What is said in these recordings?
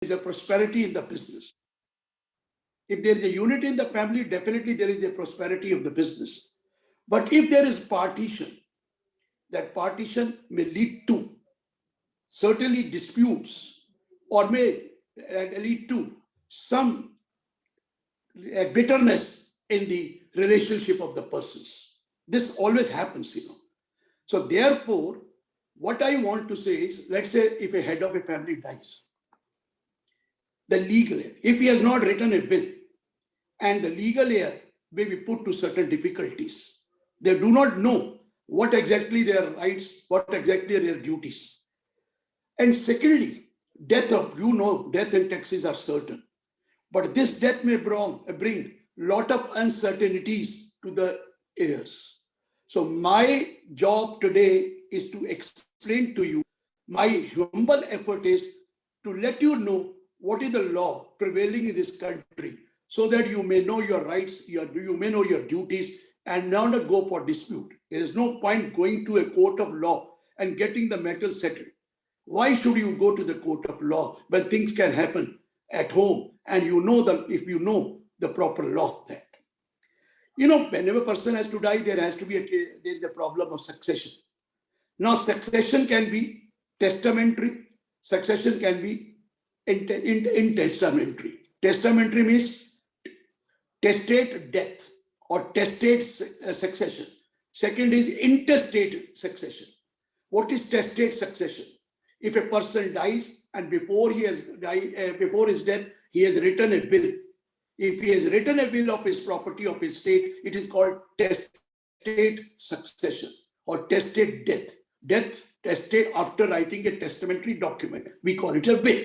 is a prosperity in the business. If there is a unity in the family, definitely there is a prosperity of the business. But if there is partition, that partition may lead to certainly disputes or may lead to some bitterness in the relationship of the persons. This always happens, So therefore, what I want to say is, let's say if a head of a family dies, the legal heir, if he has not written a will, and the legal heir may be put to certain difficulties, they do not know what exactly their rights, what exactly their duties. And secondly, death and taxes are certain. But this death may bring lot of uncertainties to the heirs. So my job today is to explain to you, my humble effort is to let you know what is the law prevailing in this country, so that you may know your rights, you may know your duties, and not go for dispute. There is no point going to a court of law and getting the matter settled. Why should you go to the court of law when things can happen at home and if you know the proper law there? Whenever a person has to die, there is a problem of succession. Now, succession can be testamentary, succession can be intestamentary. Testamentary means testate death or testate succession. Second is intestate succession. What is testate succession? If a person dies and before his death, he has written a will. If he has written a will of his property, of his estate, it is called testate succession or testate death. Death, testate after writing a testamentary document. We call it a will.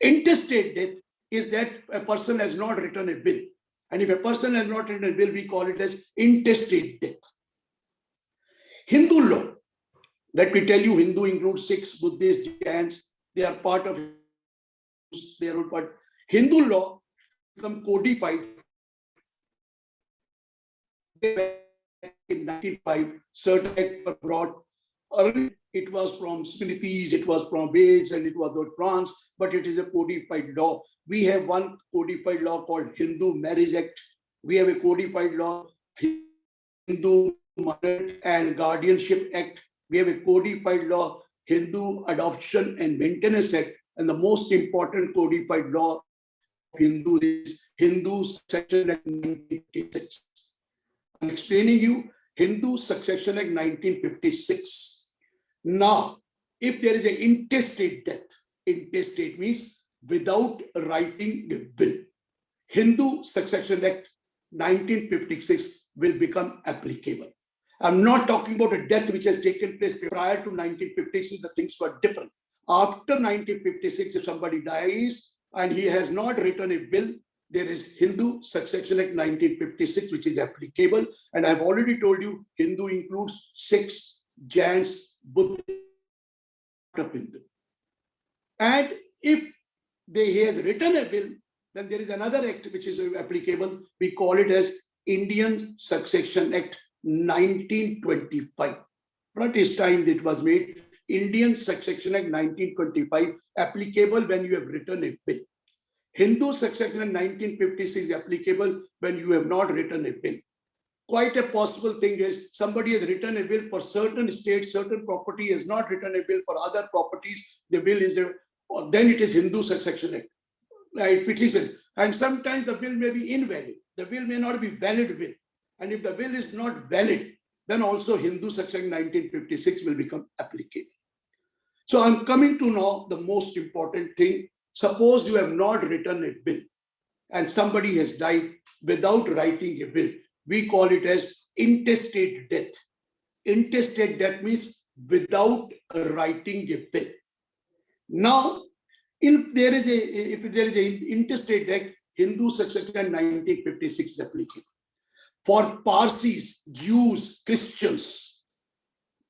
Intestate death is that a person has not written a will. And if a person has not written a will, we call it as intestate death. Hindu law, let me tell you, Hindu includes Sikhs, Buddhists, Jains. They are part of their own part. Hindu law become codified in 1905. Certain acts were brought. Early, it was from Smritis, it was from Veds, and it was from France, but it is a codified law. We have one codified law called Hindu Marriage Act. We have a codified law, Hindu Mother and Guardianship Act. We have a codified law, Hindu Adoption and Maintenance Act. And the most important codified law of Hindu is Hindu Succession Act 1956. I'm explaining you Hindu Succession Act 1956. Now, if there is an intestate death, intestate means without writing the will, Hindu Succession Act 1956 will become applicable. I'm not talking about a death which has taken place prior to 1956. The things were different. After 1956, if somebody dies and he has not written a will, there is Hindu Succession Act 1956, which is applicable. And I've already told you, Hindu includes Sikhs, Jains, Buddhists, Hindu. And if he has written a will, then there is another act which is applicable. We call it as Indian Succession Act 1925. What is time it was made? Indian Succession Act 1925, applicable when you have written a will. Hindu Succession Act 1956 is applicable when you have not written a will. Quite a possible thing is somebody has written a will for certain estates, certain property, has not written a will for other properties. The will is then it is Hindu Succession Act, right? Petition. And sometimes the will may be invalid. The will may not be valid will. And if the will is not valid, then also Hindu Succession 1956 will become applicable. So I'm coming to now the most important thing. Suppose you have not written a will and somebody has died without writing a will. We call it as intestate death. Intestate death means without writing a will. Now, if there is an intestate death, Hindu Succession 1956 is applicable. For Parsis, Jews, Christians,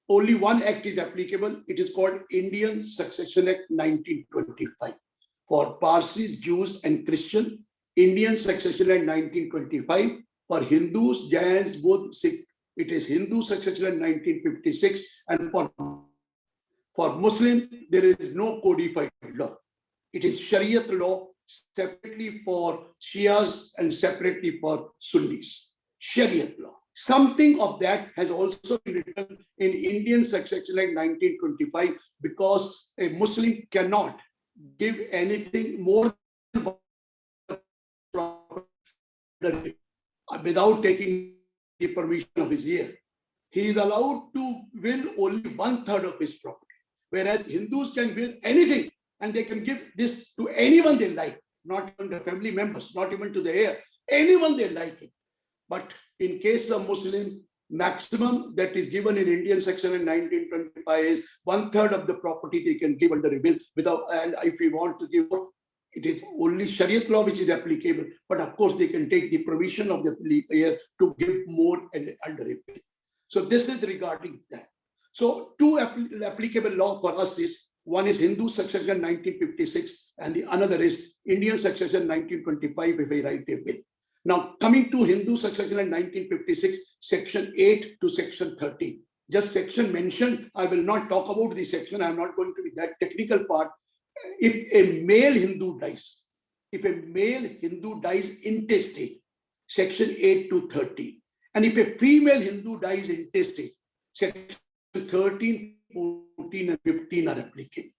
only one act is applicable. It is called Indian Succession Act 1925. For Parsis, Jews, and Christian, Indian Succession Act 1925. For Hindus, Jains, Buddhists, Sikh, it is Hindu Succession Act 1956. And for Muslim, there is no codified law. It is Shariat law separately for Shias and separately for Sunnis. Shariat law. Something of that has also been written in Indian Succession Act 1925, because a Muslim cannot give anything more than without taking the permission of his heir. He is allowed to will only 1/3 of his property, whereas Hindus can will anything, and they can give this to anyone they like, not even the family members, not even to the heir, anyone they like it. But in case of Muslim, maximum that is given in Indian section in 1925 is 1/3 of the property they can give under a will without, and if we want to give, it is only Shariat law which is applicable. But of course, they can take the provision of the heir to give more under a will. So this is regarding that. So two applicable law for us is, one is Hindu succession 1956 and the another is Indian succession 1925 if I write a will. Now coming to Hindu succession in 1956, section 8 to section 13. Just section mentioned, I will not talk about the section, I am not going to be that technical part. If a male Hindu dies, intestate, section 8 to 13. And if a female Hindu dies intestate, section 13, 14, and 15 are applicable.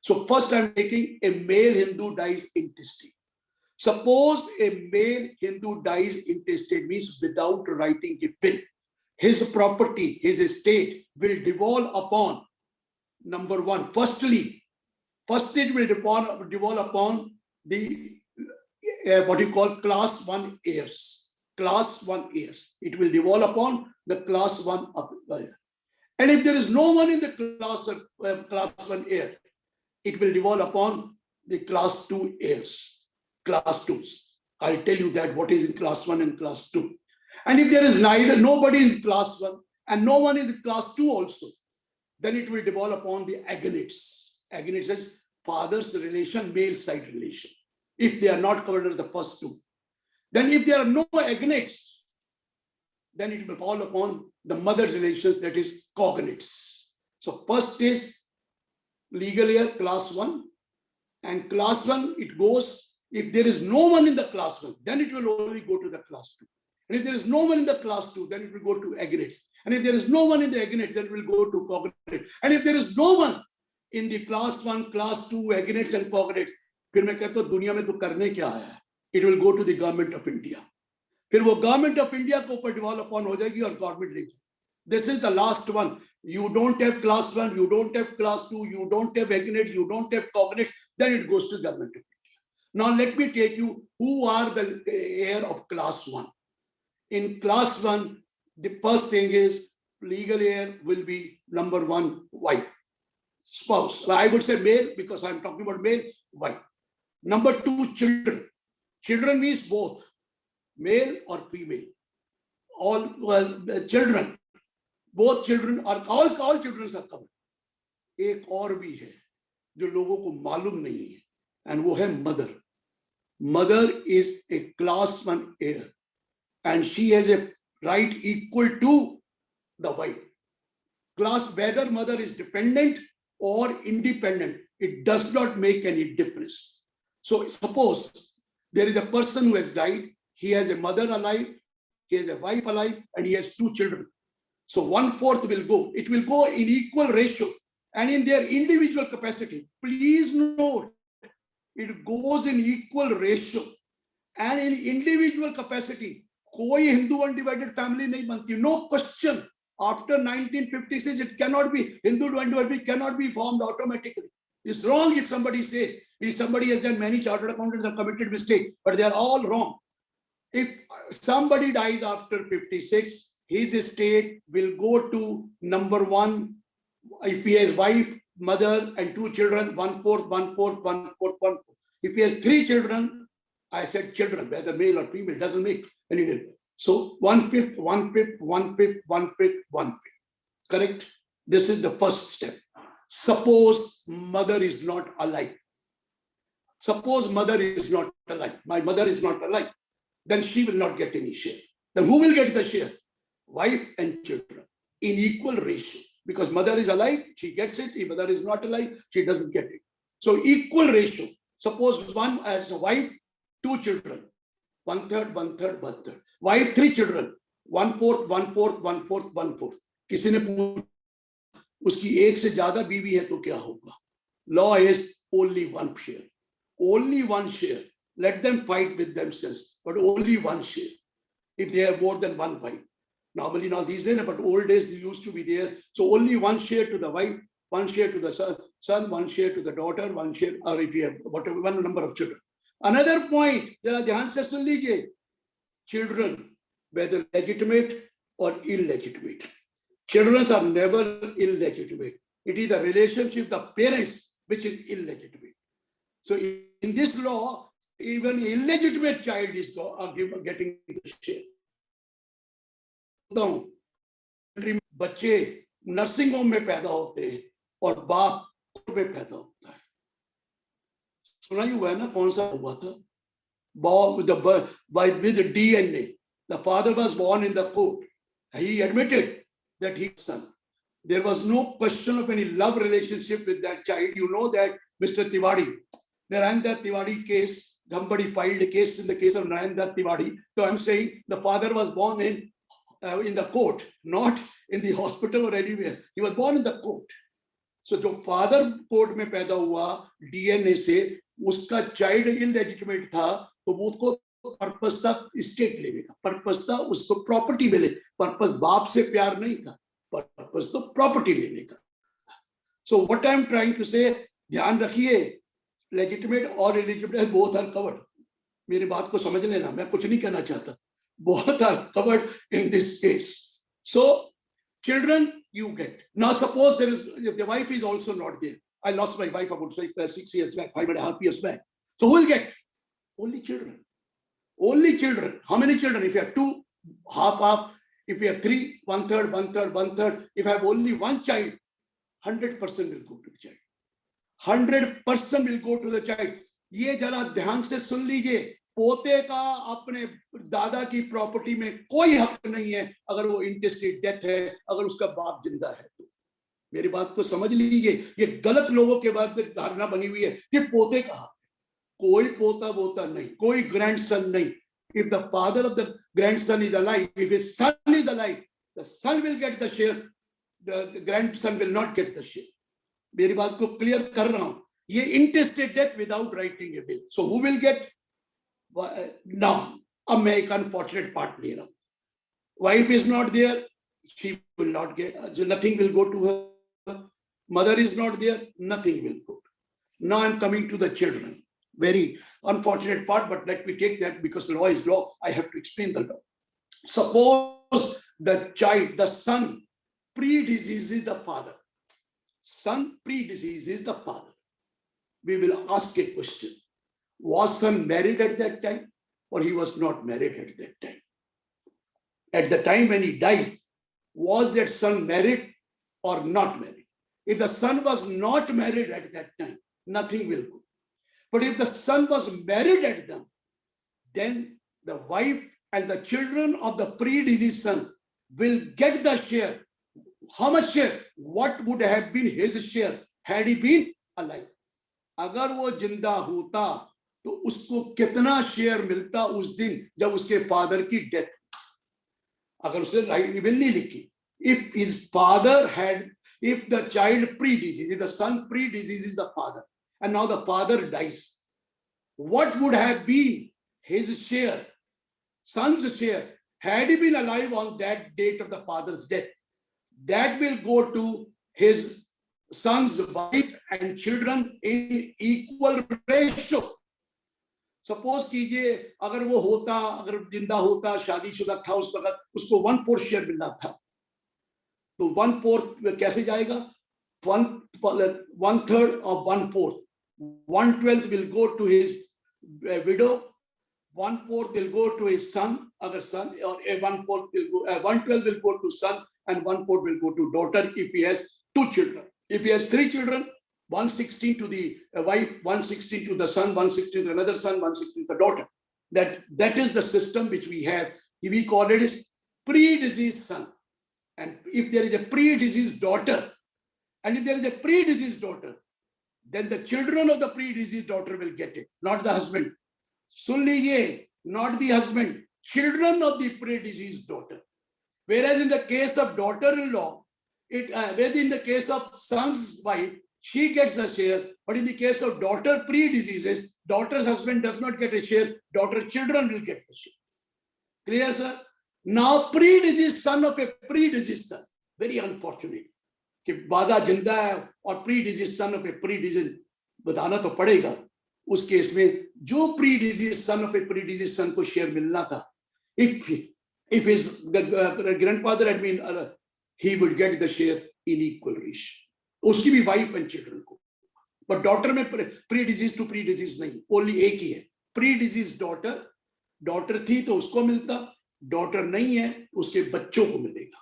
So first I'm taking a male Hindu dies intestate. Suppose a male Hindu dies intestate, means without writing a will. His property, his estate will devolve upon, number one, firstly, it will devolve upon the what you call class 1 heirs. Class 1 heirs. It will devolve upon the class 1 heir. And if there is no one in the class 1 heir, it will devolve upon the class 2 heirs. Class 2s. I'll tell you that what is in class 1 and class 2. And if there is nobody in class 1 and no one in class 2 also, then it will devolve upon the agonists. Agonists is father's relation, male side relation, if they are not covered under the first two. Then if there are no agonists, then it will fall upon the mother's relations, that is cognates. So first is legal heir class 1, and class 1 it goes, if there is no one in the class 1, then it will only go to the class 2. And if there is no one in the class 2, then it will go to agonists. And if there is no one in the agonists, then it will go to cognates. And if there is no one in the class 1, class 2, agonists and cognates, फिर मैं कहता हूँ दुनिया में तो करने क्या आया? It will go to the government of India. फिर वो government of India को ऊपर devolve upon हो जाएगी और government लेगी. This is the last one. You don't have class 1, you don't have class 2, you don't have agonists, you don't have cognates, then it goes to the government of India. Now let me take you who are the heir of class 1. In class 1, the first thing is legal heir will be number 1, wife, spouse. I would say male because I'm talking about male, wife. Number 2, children. Children means both, male or female. All children, both children are all children are covered. एक और भी है जो लोगों को मालूम नहीं है, and वो है mother. Mother is a class 1 heir, and she has a right equal to the wife. Class, whether mother is dependent or independent, it does not make any difference. So suppose there is a person who has died, he has a mother alive, he has a wife alive, and he has 2 children. So 1/4 will go. It will go in equal ratio and in their individual capacity. Please note, it goes in equal ratio and in individual capacity. कोई Hindu undivided family नहीं बनती. No question. After 1956, it cannot be, Hindu undivided cannot be formed automatically. It's wrong if somebody says, if somebody has done, many chartered accountants have committed mistake, but they are all wrong. If somebody dies after 56, his estate will go to number 1, if he has wife, mother, and 2 children, 1/4, 1/4, 1/4, 1/4. If he has 3 children, I said children, whether male or female, doesn't make any difference. So 1/5, 1/5, 1/5, 1/5, 1/5. Correct? This is the first step. Suppose mother is not alive. Suppose mother is not alive. My mother is not alive. Then she will not get any share. Then who will get the share? Wife and children in equal ratio. Because mother is alive, she gets it. If mother is not alive, she doesn't get it. So equal ratio. Suppose one has a wife, 2 children, 1/3, 1/3, 1/3. Wife, 3 children, 1/4, 1/4, 1/4, 1/4. किसी ने पूछा उसकी एक से ज्यादा बीवी है तो क्या होगा? Law is only one share. Only one share. Let them fight with themselves, but only one share. If they have more than one wife. Normally now these days, but old days they used to be there. So only one share to the wife, one share to the son, one share to the daughter, one share, or if you have whatever, one number of children. Another point, जरा ध्यान से सुन लीजिए. Children, whether legitimate or illegitimate. Children are never illegitimate. It is the relationship of the parents which is illegitimate. So in this law, even illegitimate child is getting the share. बच्चे nursing home में पैदा होते हैं और बाप में पैदा होता है. सुना ही हुआ है ना कौन सा हुआ था? With DNA, the father was born in the court. He admitted that his son. There was no question of any love relationship with that child. You know that Mr. Tiwari, the Narendra Tiwari case, somebody filed a case in the case of Narendra Tiwari. So I'm saying the father was born in the court, not in the hospital or anywhere. He was born in the court. So जो father court में पैदा हुआ DNA से, उसका child illegitimate था, तो वो उसको पर्पस था स्टेट लेने का, पर्पस था उसको प्रॉपर्टी मिले, पर्पस बाप से प्यार नहीं था, पर्पस तो प्रॉपर्टी लेने का. So what I am trying to say, ध्यान रखिए, लेजिटिमेट और इलिजिटिमेट बोथ आर कवर्ड. मेरी बात को समझ लेना, मैं कुछ नहीं कहना चाहता. Both are covered in this case. So children you get. Now suppose if the wife is also not there. I lost my wife about 6 years back, 5.5 years back. So who will get? Only children. Only children. How many children? If you have 2, half. If you have 3, 1/3, 1/3, 1/3. If you have only one child, 100% will go to the child. 100% will go to the child. ये जरा ध्यान से सुन लीजिए. पोते का अपने दादा की प्रॉपर्टी में कोई हक नहीं है अगर वो इंटेस्टेट डेथ है, अगर उसका बाप जिंदा है तो. मेरी बात को समझ लीजिए. ये गलत लोगों के बाद में धारणा बनी हुई है कि पोते का हक. कोई पोता बोता नहीं, कोई ग्रैंडसन नहीं. If the father of the grandson is alive, if his son is alive, the son will get the share, the grandson will not get the share. मेरी बात को क्लियर कर रहा हूं. ये intestate death without writing a will. So who will get? Now, अब मैं एक unfortunate part ले रहा हूं. Wife is not there, she will not get. So nothing will go to her. Mother is not there, nothing will go. Now I'm coming to the children. Very unfortunate part, but let me take that because law is law. I have to explain the law. Suppose the child, the son, predeceases the father. Son predeceases the father. We will ask a question. Was son married at that time or he was not married at that time? At the time when he died, was that son married or not married? If the son was not married at that time, nothing will go. But if the son was married at them, then the wife and the children of the predeceased son will get the share. How much share? What would have been his share had he been alive? अगर वो जिंदा होता तो उसको कितना share मिलता उस दिन जब उसके फादर की डेथ. अगर उसे राइट विल नहीं लिखी. If his father had, if the child predeceases, the son predeceases the father, and now the father dies, what would have been his share, son's share, had he been alive on that date of the father's death? That will go to his son's wife and children in equal ratio. Suppose कीजिए अगर वो होता, अगर जिंदा होता, शादीशुदा था उस वक्त, उसको 1/4 शेयर मिलना था, तो 1/4 कैसे जाएगा? 1/3 of 1/4. 1/12 will go to his widow. 1/4 will go to his son, other son, or 1/4 will go. 1/12 will go to son, and 1/4 will go to daughter if he has 2 children. If he has 3 children, 1/16 to the wife, 1/16 to the son, 1/16 to another son, 1/16 to the daughter. That is the system which we have. We call it as predeceased son. And if there is a predeceased daughter, and if there is a predeceased daughter, then the children of the pre-deceased daughter will get it, not the husband. सुन लीजिए, not the husband, children of the pre-deceased daughter. Whereas in the case of daughter-in-law, in the case of son's wife, she gets a share, but in the case of daughter pre-deceases, daughter's husband does not get a share, daughter children will get the share. Clear, sir? Now, pre-deceased son of a pre-deceased son, very unfortunate. कि बादा जिंदा है और pre-deceased son of a pre-deceased बताना तो पड़ेगा. उस case में जो pre-deceased son of a pre-deceased son को शेयर मिलना था, if his grandfather had been, he would get the share in equal ratio. उसकी भी wife and children को. But daughter में pre-deceased to pre-deceased नहीं, only एक ही है. Pre-deceased daughter थी तो उसको मिलता, daughter नहीं है उसके बच्चों को मिलेगा.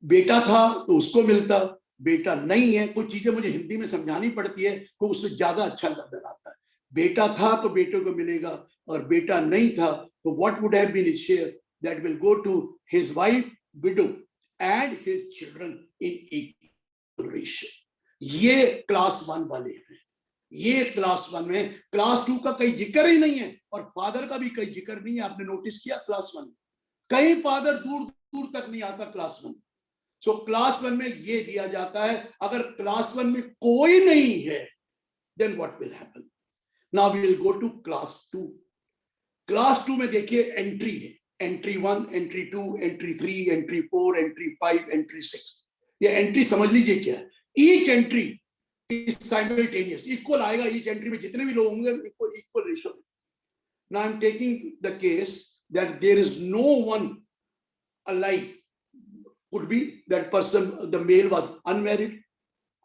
बेटा था तो उसको मिलता, बेटा नहीं है. कुछ चीजें मुझे हिंदी में समझानी पड़ती है, को उससे ज्यादा अच्छा नजर आता है. बेटा था तो बेटों को मिलेगा, और बेटा नहीं था तो what would have been his share? That will go to his wife, widow, and his children in equal ratio. ये क्लास 1 वाले हैं. ये क्लास 1 में, क्लास 2 का कहीं जिक्र ही नहीं है, और फादर का भी कहीं जिक्र नहीं है. आपने नोटिस किया क्लास 1 में कहीं फादर दूर दूर तक नहीं आता क्लास 1. सो क्लास 1 में ये दिया जाता है. अगर क्लास 1 में कोई नहीं है, then what will happen? Now we will go to class 2. Class 2 में देखिए एंट्री है. Entry 1, entry 2, entry 3, entry 4, entry 5, entry 6. ये एंट्री समझ लीजिए क्या है. Each entry is simultaneous, equal आएगा. ईच एंट्री में जितने भी लोग होंगे equal ratio. Now I am taking the case that there is no one alive. Could be that person, the male was unmarried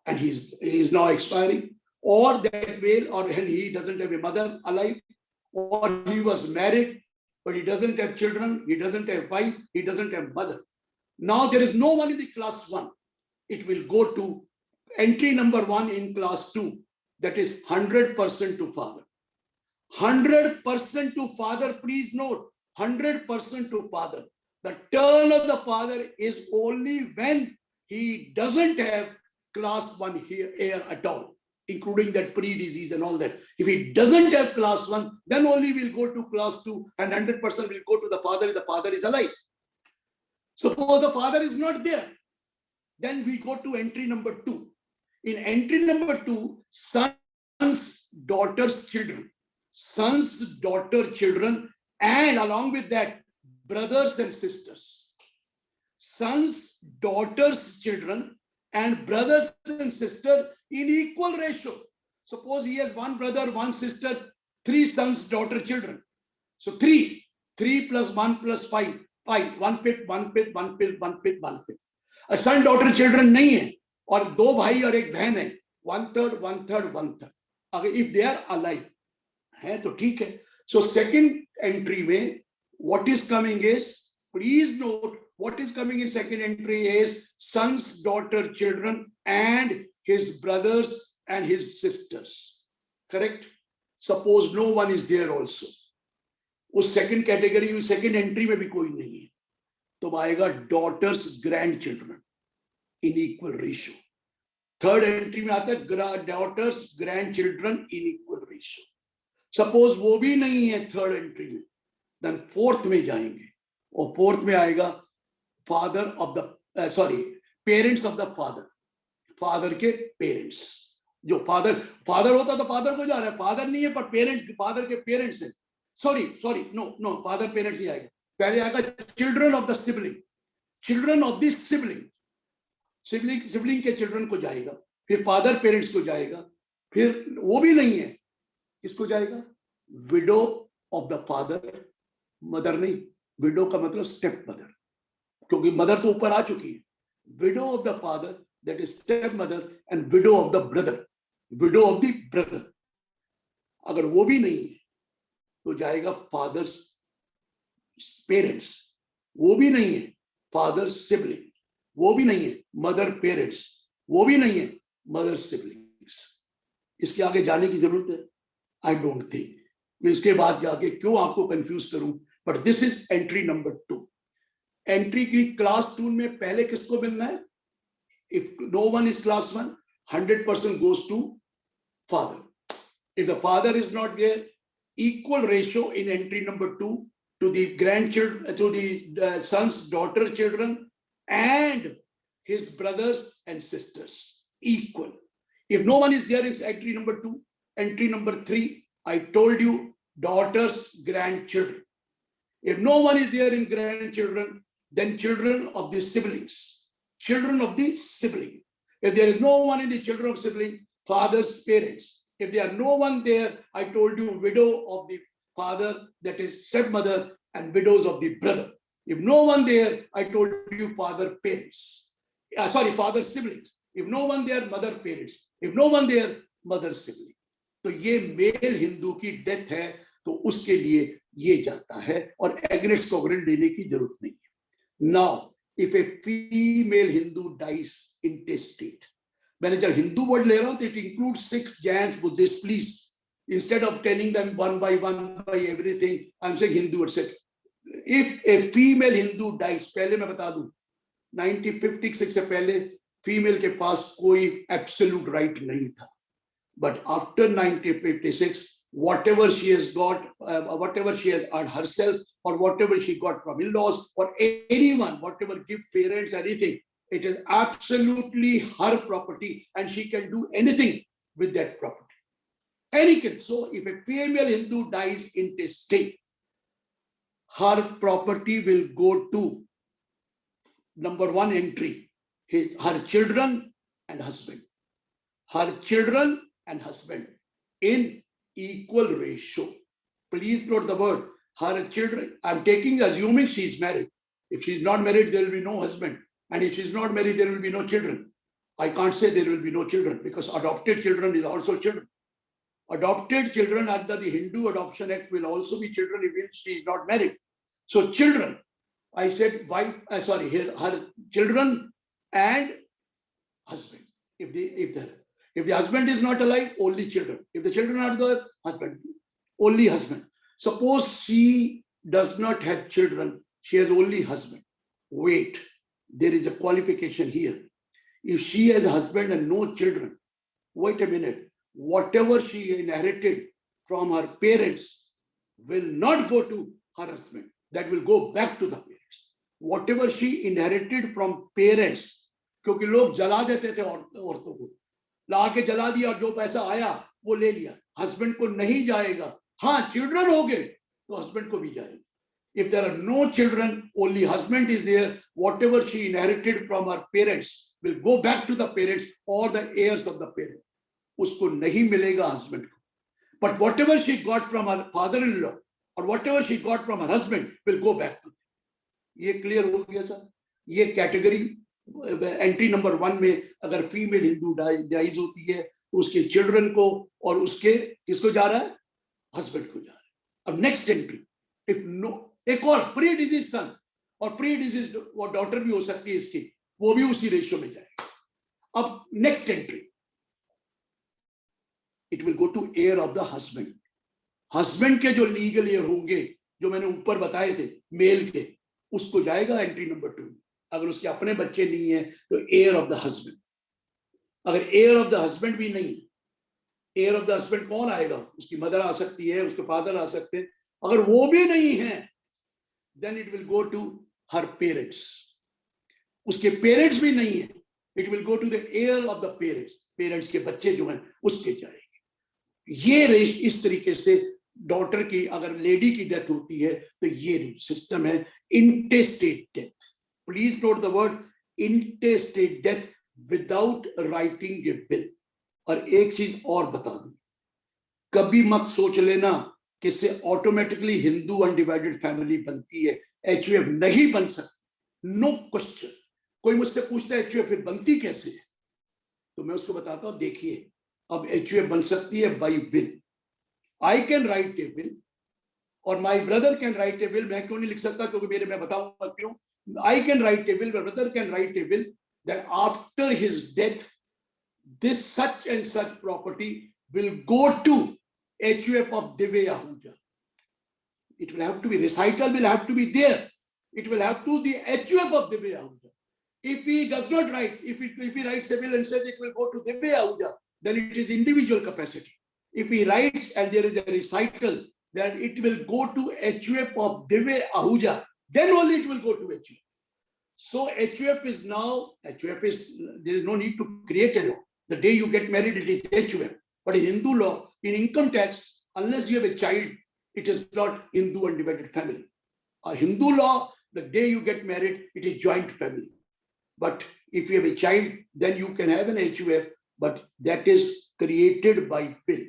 and he is now expiring, or that male, or he doesn't have a mother alive, or he was married but he doesn't have children, he doesn't have wife, he doesn't have mother. Now there is no one in the class 1. It will go to entry number 1 in class 2, that is 100% to father. 100% to father. Please note, 100% to father. The turn of the father is only when he doesn't have class 1 heir at all, including that pre-disease and all that. If he doesn't have class 1, then only we'll go to class 2, and 100% will go to the father if the father is alive. Suppose the father is not there, then we go to entry number 2. In entry number 2, sons, daughters, children. Sons, daughter, children, and along with that, brothers and sisters. Sons, daughters, children, and brothers and sisters in equal ratio. Suppose he has 1 brother, 1 sister, 3 sons, daughter, children. So 3 plus 1 plus 5, 1 fifth, 1 fifth, 1 fifth, 1 fifth, 1 fifth. A son, daughter, children नहीं है, और 2 भाई और 1 बहन है, 1/3, 1/3, 1/3. अगर if they are alive है तो ठीक है. So second entry में what is coming is, please note, what is coming in second entry is sons, daughter, children, and his brothers and his sisters. Correct? Suppose no one is there also. उस second category में, second entry में भी कोई नहीं है, तो आएगा daughters, grandchildren in equal ratio. Third entry में आता है daughters, grandchildren in equal ratio. Suppose वो भी नहीं है third entry में, then fourth में जाएंगे, और fourth में आएगा father of the parents of the father. Father के parents. जो father होता तो father को जा रहा है, father नहीं है पर parent, father के parents है. No, father parents नहीं आएगा. पहले आएगा children of the sibling. Children of this sibling. Sibling के children को जाएगा, फिर father parents को जाएगा, फिर वो भी नहीं है, किसको जाएगा? Widow of the father. Mother नहीं, विडो का मतलब स्टेप मदर, क्योंकि मदर तो ऊपर आ चुकी है. Window of the father, that is step mother, and window of the brother, window of the brother. अगर वो भी नहीं है तो जाएगा फादर्स पेरेंट्स, वो भी नहीं है, फादर सिबलिंग, वो भी नहीं है, मदर पेरेंट्स, वो भी नहीं है, मदर सिबलिंग्स. इसके आगे जाने की जरूरत है? I don't think. मैं इसके बाद जाके क्यों आपको कंफ्यूज करूं. But this is entry number 2. Entry की क्लास 2 में पहले किसको मिलना है? If no one is class 1, 100% goes to father. If the father is not there, equal ratio in entry number 2 to the grandchildren, to the son's daughter children and his brothers and sisters, equal. If no one is there, it's entry number 2. Entry number 3, I told you, daughters, grandchildren. If no one is there in grandchildren, then children of the siblings. Children of the sibling. If there is no one in the children of sibling, father's parents. If there are no one there, I told you, widow of the father, that is stepmother, and widows of the brother. If no one there, I told you, father parents. Father siblings. If no one there, mother parents. If no one there, mother sibling. तो ये mail Hindu की death है, तो उसके लिए ये जाता है और एग्नेट्स कोग्रेंट देने की जरूरत नहीं है. Now if a female Hindu dies intestate, मैंने जब हिंदू वर्ड ले रहा हूं तो it include 6 Jains Buddhist please, instead of telling them one by everything, I am saying Hindu etcetera. If a female Hindu dies, पहले मैं बता दूं 1956 से पहले फीमेल के पास कोई एब्सोल्यूट राइट नहीं था. But after 1956, whatever she has got, whatever she has earned herself, or whatever she got from in-laws, or anyone, whatever gift, parents, anything, it is absolutely her property, and she can do anything with that property. Anything. So, if a female Hindu dies intestate, her property will go to number 1 entry: her children and husband. Her children and husband in equal ratio. Please note the word, her children. I'm assuming she's married. If she's not married, there will be no husband. And if she's not married, there will be no children. I can't say there will be no children, because adopted children is also children. Adopted children under the Hindu Adoption Act will also be children if she is not married. So children, I said wife, her children and husband. If the husband is not alive, only children. If the children are there, husband, only husband. Suppose she does not have children, she has only husband. Wait, there is a qualification here. If she has a husband and no children, wait a minute, whatever she inherited from her parents will not go to her husband. That will go back to the parents. Whatever she inherited from parents, क्योंकि लोग जला देते थे औरतों को, ला के जला दिया और जो पैसा आया वो ले लिया, हस्बैंड को नहीं जाएगा. हाँ, चिल्ड्रन हो गए तो हस्बैंड को भी जाएगा. If there are no children, only husband is there, whatever she inherited from her parents will go back to the parents or the heirs of the parents. उसको नहीं मिलेगा husband को. But whatever she got from her father-in-law or whatever she got from her husband will go back to them. ये clear हो गया sir? ये category entry number 1 में अगर फीमेल हिंदू डाइज होती है तो उसके चिल्ड्रन को और उसके किसको जा रहा है? हस्बैंड को जा रहा है. अब नेक्स्ट एंट्री, इफ नो, एक और प्री डिजीज सन और प्री डिजीज डॉटर भी हो सकती है इसकी, वो भी उसी रेशियो में जाएगा. अब next entry, it will go to heir of the husband. Husband के जो लीगल हेयर होंगे, जो मैंने ऊपर बताए थे मेल के, उसको जाएगा एंट्री नंबर 2. अगर उसके अपने बच्चे नहीं है तो हेयर ऑफ द हस्बैंड. अगर हेयर ऑफ द हस्बैंड भी नहीं, हेयर ऑफ द हस्बैंड कौन आएगा? उसकी मदर आ सकती है, उसके फादर आ सकते हैं. अगर वो भी नहीं है, then it will go to her parents. उसके पेरेंट्स भी नहीं है, it will go to the heir of the parents. Parents के बच्चे जो हैं उसके जाएंगे. ये रेश इस तरीके से डॉटर की, अगर लेडी की डेथ होती है तो ये सिस्टम है इंटेस्टेट death. Please note the word intestate death without writing a will. और एक चीज और बता दूं, कभी मत सोच लेना कि इससे ऑटोमेटिकली हिंदू अनडिवाइडेड फैमिली बनती है. HUF नहीं बन सकती, नो क्वेश्चन. कोई मुझसे पूछता है HUF फिर बनती कैसे है, तो मैं उसको बताता हूं, देखिए अब HUF बन सकती है by will. I can write a will और my brother can write a will. मैं क्यों नहीं लिख सकता? क्योंकि मैं बताऊंगा क्यों. I can write a will, my brother can write a will that after his death, this such and such property will go to HUF of Dr Ahuja. It will have to be, recital will have to be there. It will have to be HUF of Dr Ahuja. If he does not write, if he writes a will and says it will go to Dr Ahuja, then it is individual capacity. If he writes and there is a recital, then it will go to HUF of Dr Ahuja, then only it will go to HUF. So HUF is now, HUF is, there is no need to create a law. The day you get married, it is HUF. But in Hindu law, in income tax, unless you have a child, it is not Hindu undivided family. A Hindu law, the day you get married, it is joint family. But if you have a child, then you can have an HUF, but that is created by will.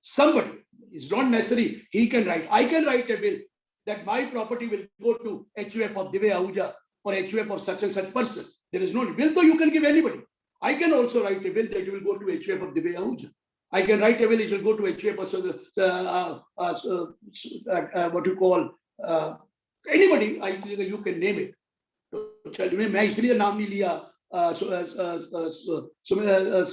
Somebody, it's not necessary, he can write. I can write a will that my property will go to HUF of Dr Ahuja or HUF of such and such person. There is no will, though you can give anybody. I can also write a will that it will go to HUF of Dr Ahuja. I can write a will, it will go to HUF of what you call anybody. You can name it. मैं इसलिए नाम नहीं लिया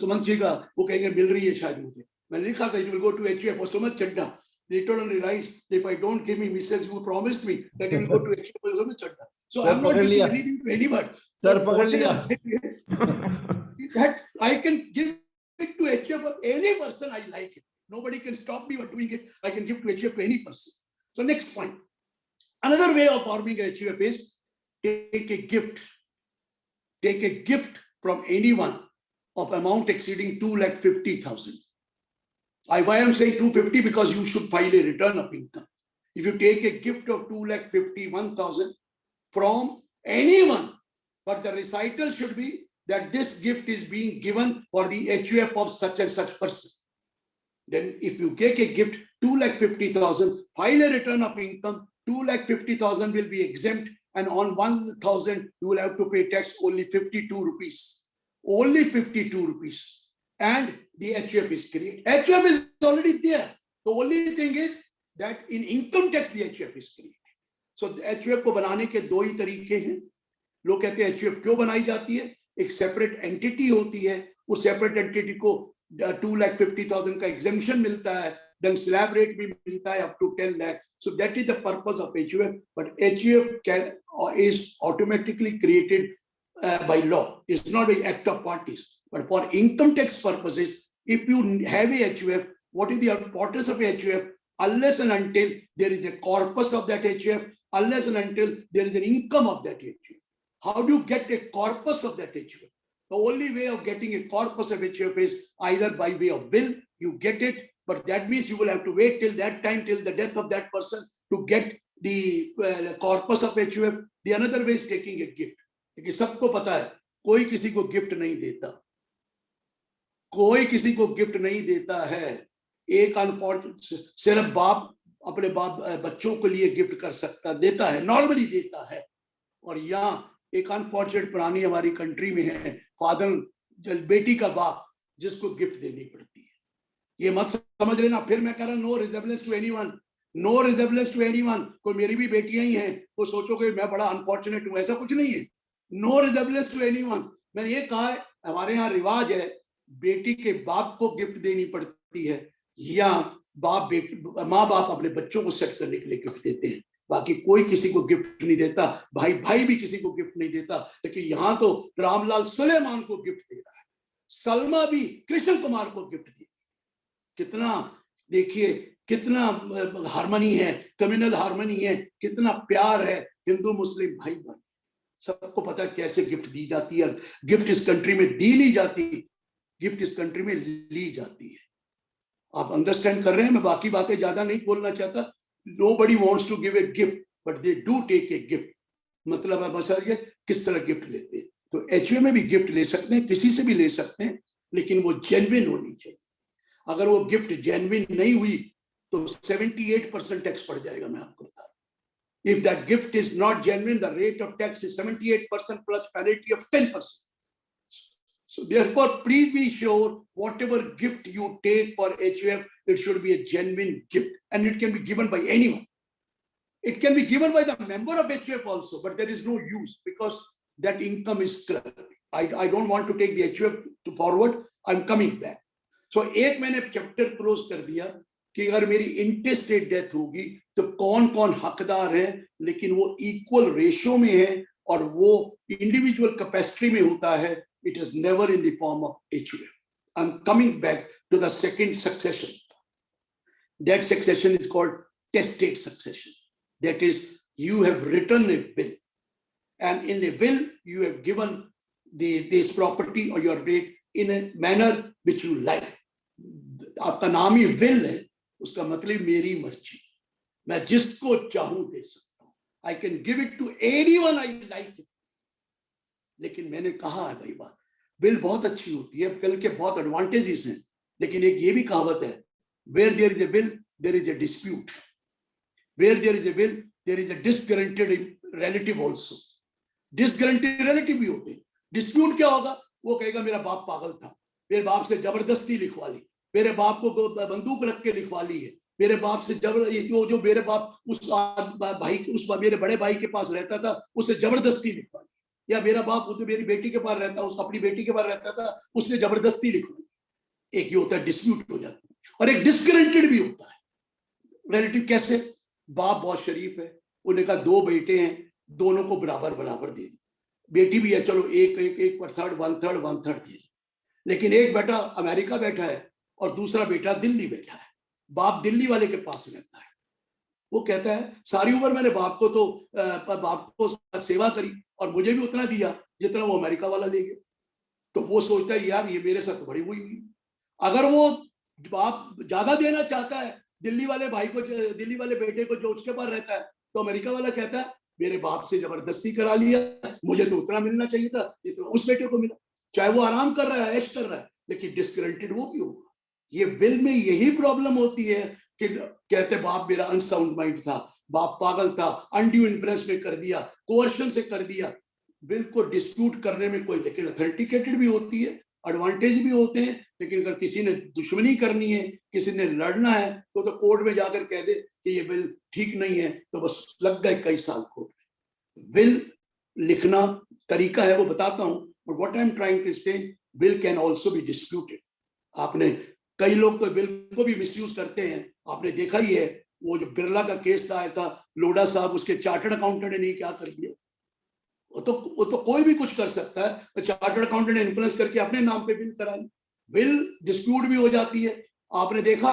सुमन जी का, वो कहेंगे मिल रही है शायद मुझे. मैं लिखा था it will go to HUF for Suman Chadda. Later on realized if I don't give me Mrs. who promised me that it will go to HUF for Suman Chadda. So I'm not giving anything to anybody. Sir, पकड़ लिया. That I can give it to HUF of any person I like it. Nobody can stop me from doing it. I can give to HUF to any person. So next point. Another way of forming a HUF is take a gift. Take a gift from anyone of amount exceeding 2,50,000. Why I'm saying 250? Because you should file a return of income. If you take a gift of 2,51,000 from anyone, but the recital should be that this gift is being given for the HUF of such and such person. Then if you take a gift 2,50,000, file a return of income, 2,50,000 will be exempt, and on 1,000 you will have to pay tax only 52 rupees. Only 52 rupees. And the HUF is created. HUF is already there. The only thing is that in income tax the HUF is created. So the HUF को बनाने के दो ही तरीके हैं. लोग कहते हैं HUF क्यों बनाई जाती है? एक सेपरेट एंटिटी होती है. उस सेपरेट एंटिटी को 2,50,000 का exemption मिलता है. Then slab rate भी मिलता है up to 10 lakh. So that is the purpose of HUF. But HUF is automatically created by law. It's not an act of parties. But for income tax purposes, if you have a HUF, what is the importance of a HUF? Unless and until there is a corpus of that HUF, unless and until there is an income of that HUF. How do you get a corpus of that HUF? The only way of getting a corpus of HUF is either by way of will, you get it, but that means you will have to wait till that time, till the death of that person to get the corpus of HUF. The another way is taking a gift. क्योंकि सबको पता है कोई किसी को gift नहीं देता. कोई किसी को गिफ्ट नहीं देता है. एक अनफॉर्चुनेट सिर्फ बाप अपने बच्चों के लिए गिफ्ट कर सकता, देता है, नॉर्मली देता है. और यहाँ एक अनफॉर्चुनेट प्राणी हमारी कंट्री में है, फादर बेटी का बाप जिसको गिफ्ट देनी पड़ती है. ये मत समझ लेना फिर मैं कह रहा no resemblance to anyone, no resemblance to anyone. कोई मेरी भी बेटियां ही हैं, वो सोचो कि मैं बड़ा अनफॉर्चुनेट हूं, ऐसा कुछ नहीं है. No resemblance to anyone. मैंने ये कहा है हमारे यहाँ रिवाज है बेटी के बाप को गिफ्ट देनी पड़ती है, या माँ बाप अपने बच्चों को सेट करने के लिए गिफ्ट देते हैं. बाकी कोई किसी को गिफ्ट नहीं देता. भाई भी किसी को गिफ्ट नहीं देता. लेकिन यहाँ तो रामलाल सुलेमान को गिफ्ट दे रहा है, सलमा भी कृष्ण कुमार को गिफ्ट दे. कितना देखिए कितना हार्मनी है, कम्युनल हार्मनी है, कितना प्यार है हिंदू मुस्लिम भाई बहन. सबको पता है कैसे गिफ्ट दी जाती है. गिफ्ट इस कंट्री में दी नहीं जाती, गिफ्ट इस कंट्री में ली जाती है. आप अंडरस्टैंड कर रहे हैं. मैं बाकी बातें ज्यादा नहीं बोलना चाहता. Nobody wants to give a gift, but they do take a gift. मतलब है बस ये किस तरह गिफ्ट लेते हैं. तो HUF में भी गिफ्ट ले सकते हैं, किसी से भी ले सकते हैं, लेकिन वो जेन्युइन होनी चाहिए. अगर वो गिफ्ट जेन्युइन नहीं हुई तो 78% टैक्स पड़ जाएगा. मैं आपको बता रहा हूं. If that gift is not genuine, the rate of tax is 78% plus penalty of 10%. So therefore, please be sure whatever gift you take for HUF, it should be a genuine gift, and it can be given by anyone. It can be given by the member of HUF also, but there is no use because that income is clear. I don't want to take the HUF to forward. I'm coming back. So एक मैंने chapter close कर दिया कि अगर मेरी इंटेस्टेट death होगी तो कौन कौन हकदार हैं, लेकिन वो इक्वल रेशियो में है और वो इंडिविजुअल कैपेसिटी में होता है. It is never in the form of HUF. I'm coming back to the second succession. That succession is called testate succession. That is, you have written a will, and in a will you have given this property or your rate in a manner which you like. आपका नाम ही will है, उसका मतलब मेरी मर्जी, मैं जिसको चाहूं दे सकता हूं. I can give it to anyone I like it. लेकिन मैंने कहा है भाई बात, will बहुत अच्छी होती है, कल के बहुत एडवांटेजेस हैं, लेकिन एक ये भी कहावत है, where there is a will there is a dispute, where there is a will there is a disgruntled relative also. Disgruntled relative भी होते हैं. डिस्प्यूट क्या होगा? वो कहेगा मेरा बाप पागल था, मेरे बाप से जबरदस्ती लिखवा ली, मेरे बाप को बंदूक रख के लिखवा ली है, मेरे बाप से जो मेरे बाप उस भाई उस मेरे बड़े भाई के पास रहता था उससे जबरदस्ती लिखवा ली, या मेरा बाप तो मेरी बेटी के पास रहता, उस अपनी बेटी के पास रहता था, उसने जबरदस्ती लिखवा ली. एक ये होता है डिस्प्यूट हो जाता है, और एक डिस्ग्रंटेड भी होता है रिलेटिव. कैसे? बाप बहुत शरीफ है, उन्हें कहा 2 बेटे हैं, दोनों को बराबर बराबर दे दी, बेटी भी है, चलो एक पर थर्ड, 1/3 दे दी. लेकिन एक बेटा अमेरिका बैठा है और दूसरा बेटा दिल्ली बैठा है. बाप दिल्ली वाले के पास रहता है. वो कहता है सारी उम्र मैंने बाप को सेवा करी और मुझे भी उतना दिया जितना वो अमेरिका वाला ले गया. तो वो सोचता है यार ये मेरे साथ बड़ी हुई हुई. अगर वो बाप ज्यादा देना चाहता है दिल्ली वाले भाई को, दिल्ली वाले बेटे को जो उसके पास रहता है, तो अमेरिका वाला कहता है मेरे बाप से जबरदस्ती करा लिया, मुझे तो उतना मिलना चाहिए था जितना उस बेटे को मिला. चाहे वो आराम कर रहा है, ऐश कर रहा है, लेकिन डिस्ग्रंटेड वो भी होगा. ये विल में यही प्रॉब्लम होती है कि कहते बाप मेरा अनसाउंड माइंड था, बाप पागल था, अनड्यू इन्फ्लुएंस में कर दिया, कोर्शन से कर दिया. विल को डिस्प्यूट करने में कोई, लेकिन ऑथेंटिकेटेड भी होती है, एडवांटेज भी होते हैं. लेकिन अगर किसी ने दुश्मनी करनी है, किसी ने लड़ना है, तो कोर्ट में जाकर कह दे कि ये बिल ठीक नहीं है, तो बस लग गए कई साल कोर्ट में. विल लिखना तरीका है वो बताता हूं, but what I am trying to explain, will can also be disputed. आपने कई लोग तो विल को भी मिसयूज करते हैं. आपने देखा ही है वो जो बिरला का केस आया था, लोढ़ा साहब, उसके चार्टर्ड अकाउंटेंट ने क्या कर दिया. वो तो कोई भी कुछ कर सकता है. तो चार्टर्ड अकाउंटेंट ने इन्फ्लुएंस करके अपने नाम पे बिल करा ली. विल डिस्प्यूट भी हो जाती है. आपने देखा,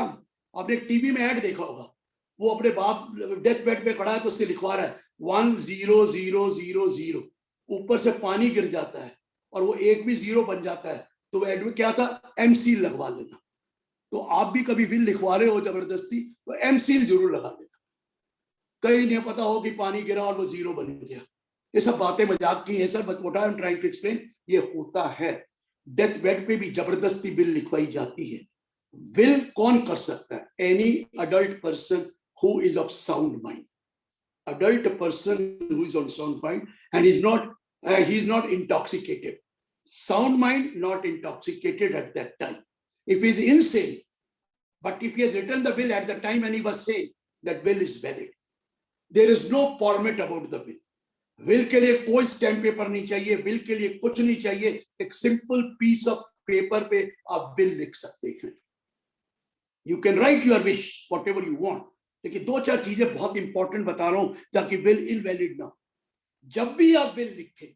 आपने टीवी में ऐड देखा होगा, वो अपने बाप डेथ बेड पे खड़ा है तो उससे लिखवा रहा है 10000, ऊपर से पानी गिर जाता है और वो एक भी 0 बन जाता है. तो एड में क्या था, एम सील लगवा लेना. तो आप भी कभी विल लिखवा रहे हो जबरदस्ती, तो एम सील जरूर लगा लेना. कहीं नहीं पता हो कि पानी गिरा और वो 0 बन गया. ये सब बातें मजाक की हैं sir, but what I am trying to explain, ये होता है. डेथ बेड पे भी जबरदस्ती विल लिखवाई जाती है. विल कौन कर सकता है? Any adult person who is of sound mind. Adult person who is on sound mind and he is not intoxicated. Sound mind, not intoxicated at that time. If he is insane, but if he has written the will at the time when he was sane, that will is valid. There is no format about the will. Will के लिए कोई stamp paper नहीं चाहिए, will के लिए कुछ नहीं चाहिए. एक सिंपल पीस ऑफ पेपर पे आप will लिख सकते हैं. You can write your wish, whatever you want. लेकिन 2-4 चीजें बहुत इंपॉर्टेंट बता रहा हूं ताकि बिल इनवैलिड ना हो. जब भी आप बिल लिखें,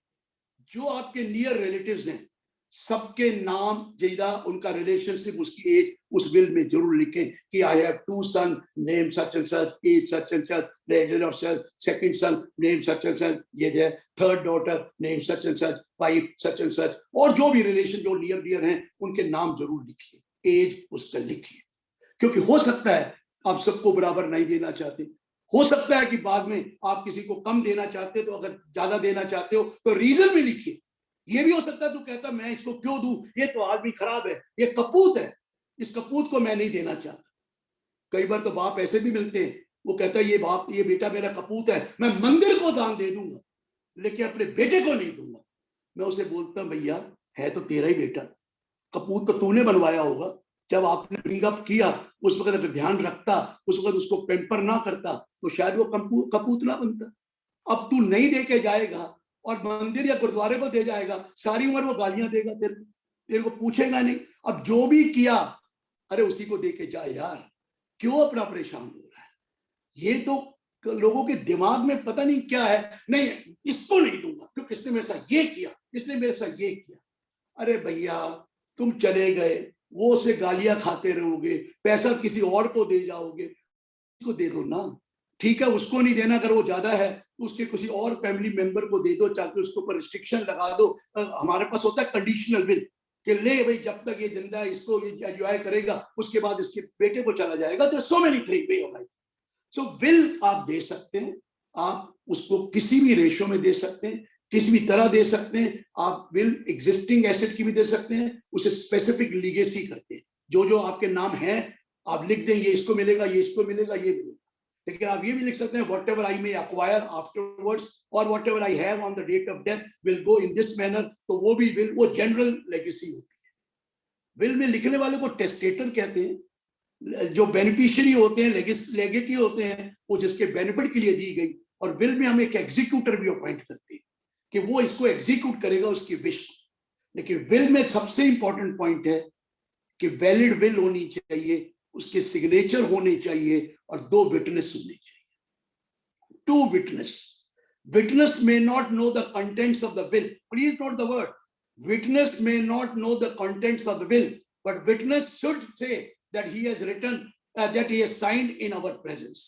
जो आपके नियर रिलेटिव्स हैं सबके नाम, जैदा उनका रिलेशनशिप, उसकी एज उस बिल में जरूर लिखें कि I have 2 son name such and such, as such and such, residence of such, second son name such and such, ये है third daughter name such and such, wife such and such, और जो भी relation जो near dear हैं उनके नाम जरूर लिखिए, एज उसका लिखिए. क्योंकि हो सकता है आप सबको बराबर नहीं देना चाहते, हो सकता है कि बाद में आप किसी को कम देना चाहते, तो अगर ज्यादा देना चाहते हो तो रीजन भी लिखिए. ये भी हो सकता है तो कहता मैं इसको क्यों दूं, ये तो आदमी खराब है, ये कपूत है, इस कपूत को मैं नहीं देना चाहता. कई बार तो बाप ऐसे भी मिलते हैं, वो कहता है ये बेटा मेरा कपूत है, मैं मंदिर को दान दे दूंगा लेकिन अपने बेटे को नहीं दूंगा. मैं उसे बोलता हूं भैया है तो तेरा ही बेटा, कपूत तो तूने बनवाया होगा. जब आपने ब्रिंग अप किया उस वक्त अगर ध्यान रखता, उस वक्त उसको पेम्पर ना करता, तो शायद वो कपूत ना बनता. अब तू नहीं दे के जाएगा और मंदिर या गुरुद्वारे को दे जाएगा, सारी उम्र वो गालियां देगा, तेरे को पूछेगा नहीं. अब जो भी किया, अरे उसी को दे के जाए यार, क्यों अपना परेशान हो रहा है. ये तो लोगों के दिमाग में पता नहीं क्या है, नहीं इसको नहीं दूंगा क्योंकि इसने मेरे साथ ये किया, इसने मेरे साथ ये किया. अरे भैया तुम चले गए, वो उसे गालियां खाते रहोगे, पैसा किसी और को दे जाओगे, उसको दे दो ना, ठीक है। उसको नहीं देना, अगर वो ज्यादा है तो उसके किसी और फैमिली मेंबर को दे दो, ताकि उसके ऊपर रिस्ट्रिक्शन लगा दो। हमारे पास होता है कंडीशनल विल कि ले भाई जब तक ये जिंदा है इसको ये एंजॉय करेगा, उसके बाद इसके बेटे को चला जाएगा। There so many things way of life. So will आप दे सकते हैं, आप उसको किसी भी रेशो में दे सकते हैं, किसी भी तरह दे सकते हैं। आप विल एग्जिस्टिंग एसेट की भी दे सकते हैं, उसे स्पेसिफिक लीगेसी करते हैं, जो जो आपके नाम है आप लिख दें, ये इसको मिलेगा, ये इसको मिलेगा, ये मिलेगा। लेकिन आप ये भी लिख सकते हैं whatever I may acquire afterwards और whatever I have on the date of death will go in this manner. तो वो भी विल, वो जनरल लेगेसी होती है। विल में लिखने वाले को टेस्टेटर कहते हैं, जो बेनिफिशियरी होते हैं, लेगेटी होते हैं, वो जिसके बेनिफिट के लिए दी गई। और विल में हम एक एग्जीक्यूटर भी अपॉइंट करते हैं कि वो इसको एग्जीक्यूट करेगा उसकी विश। लेकिन विल में सबसे इंपॉर्टेंट पॉइंट है कि वैलिड विल होनी चाहिए, उसके सिग्नेचर होने चाहिए और 2 विटनेस होने चाहिए। 2 witness. Witness may not know the contents of the will. Please note the word. Witness may not know the contents of the will, but witness should say that he has written, that he has signed in our presence.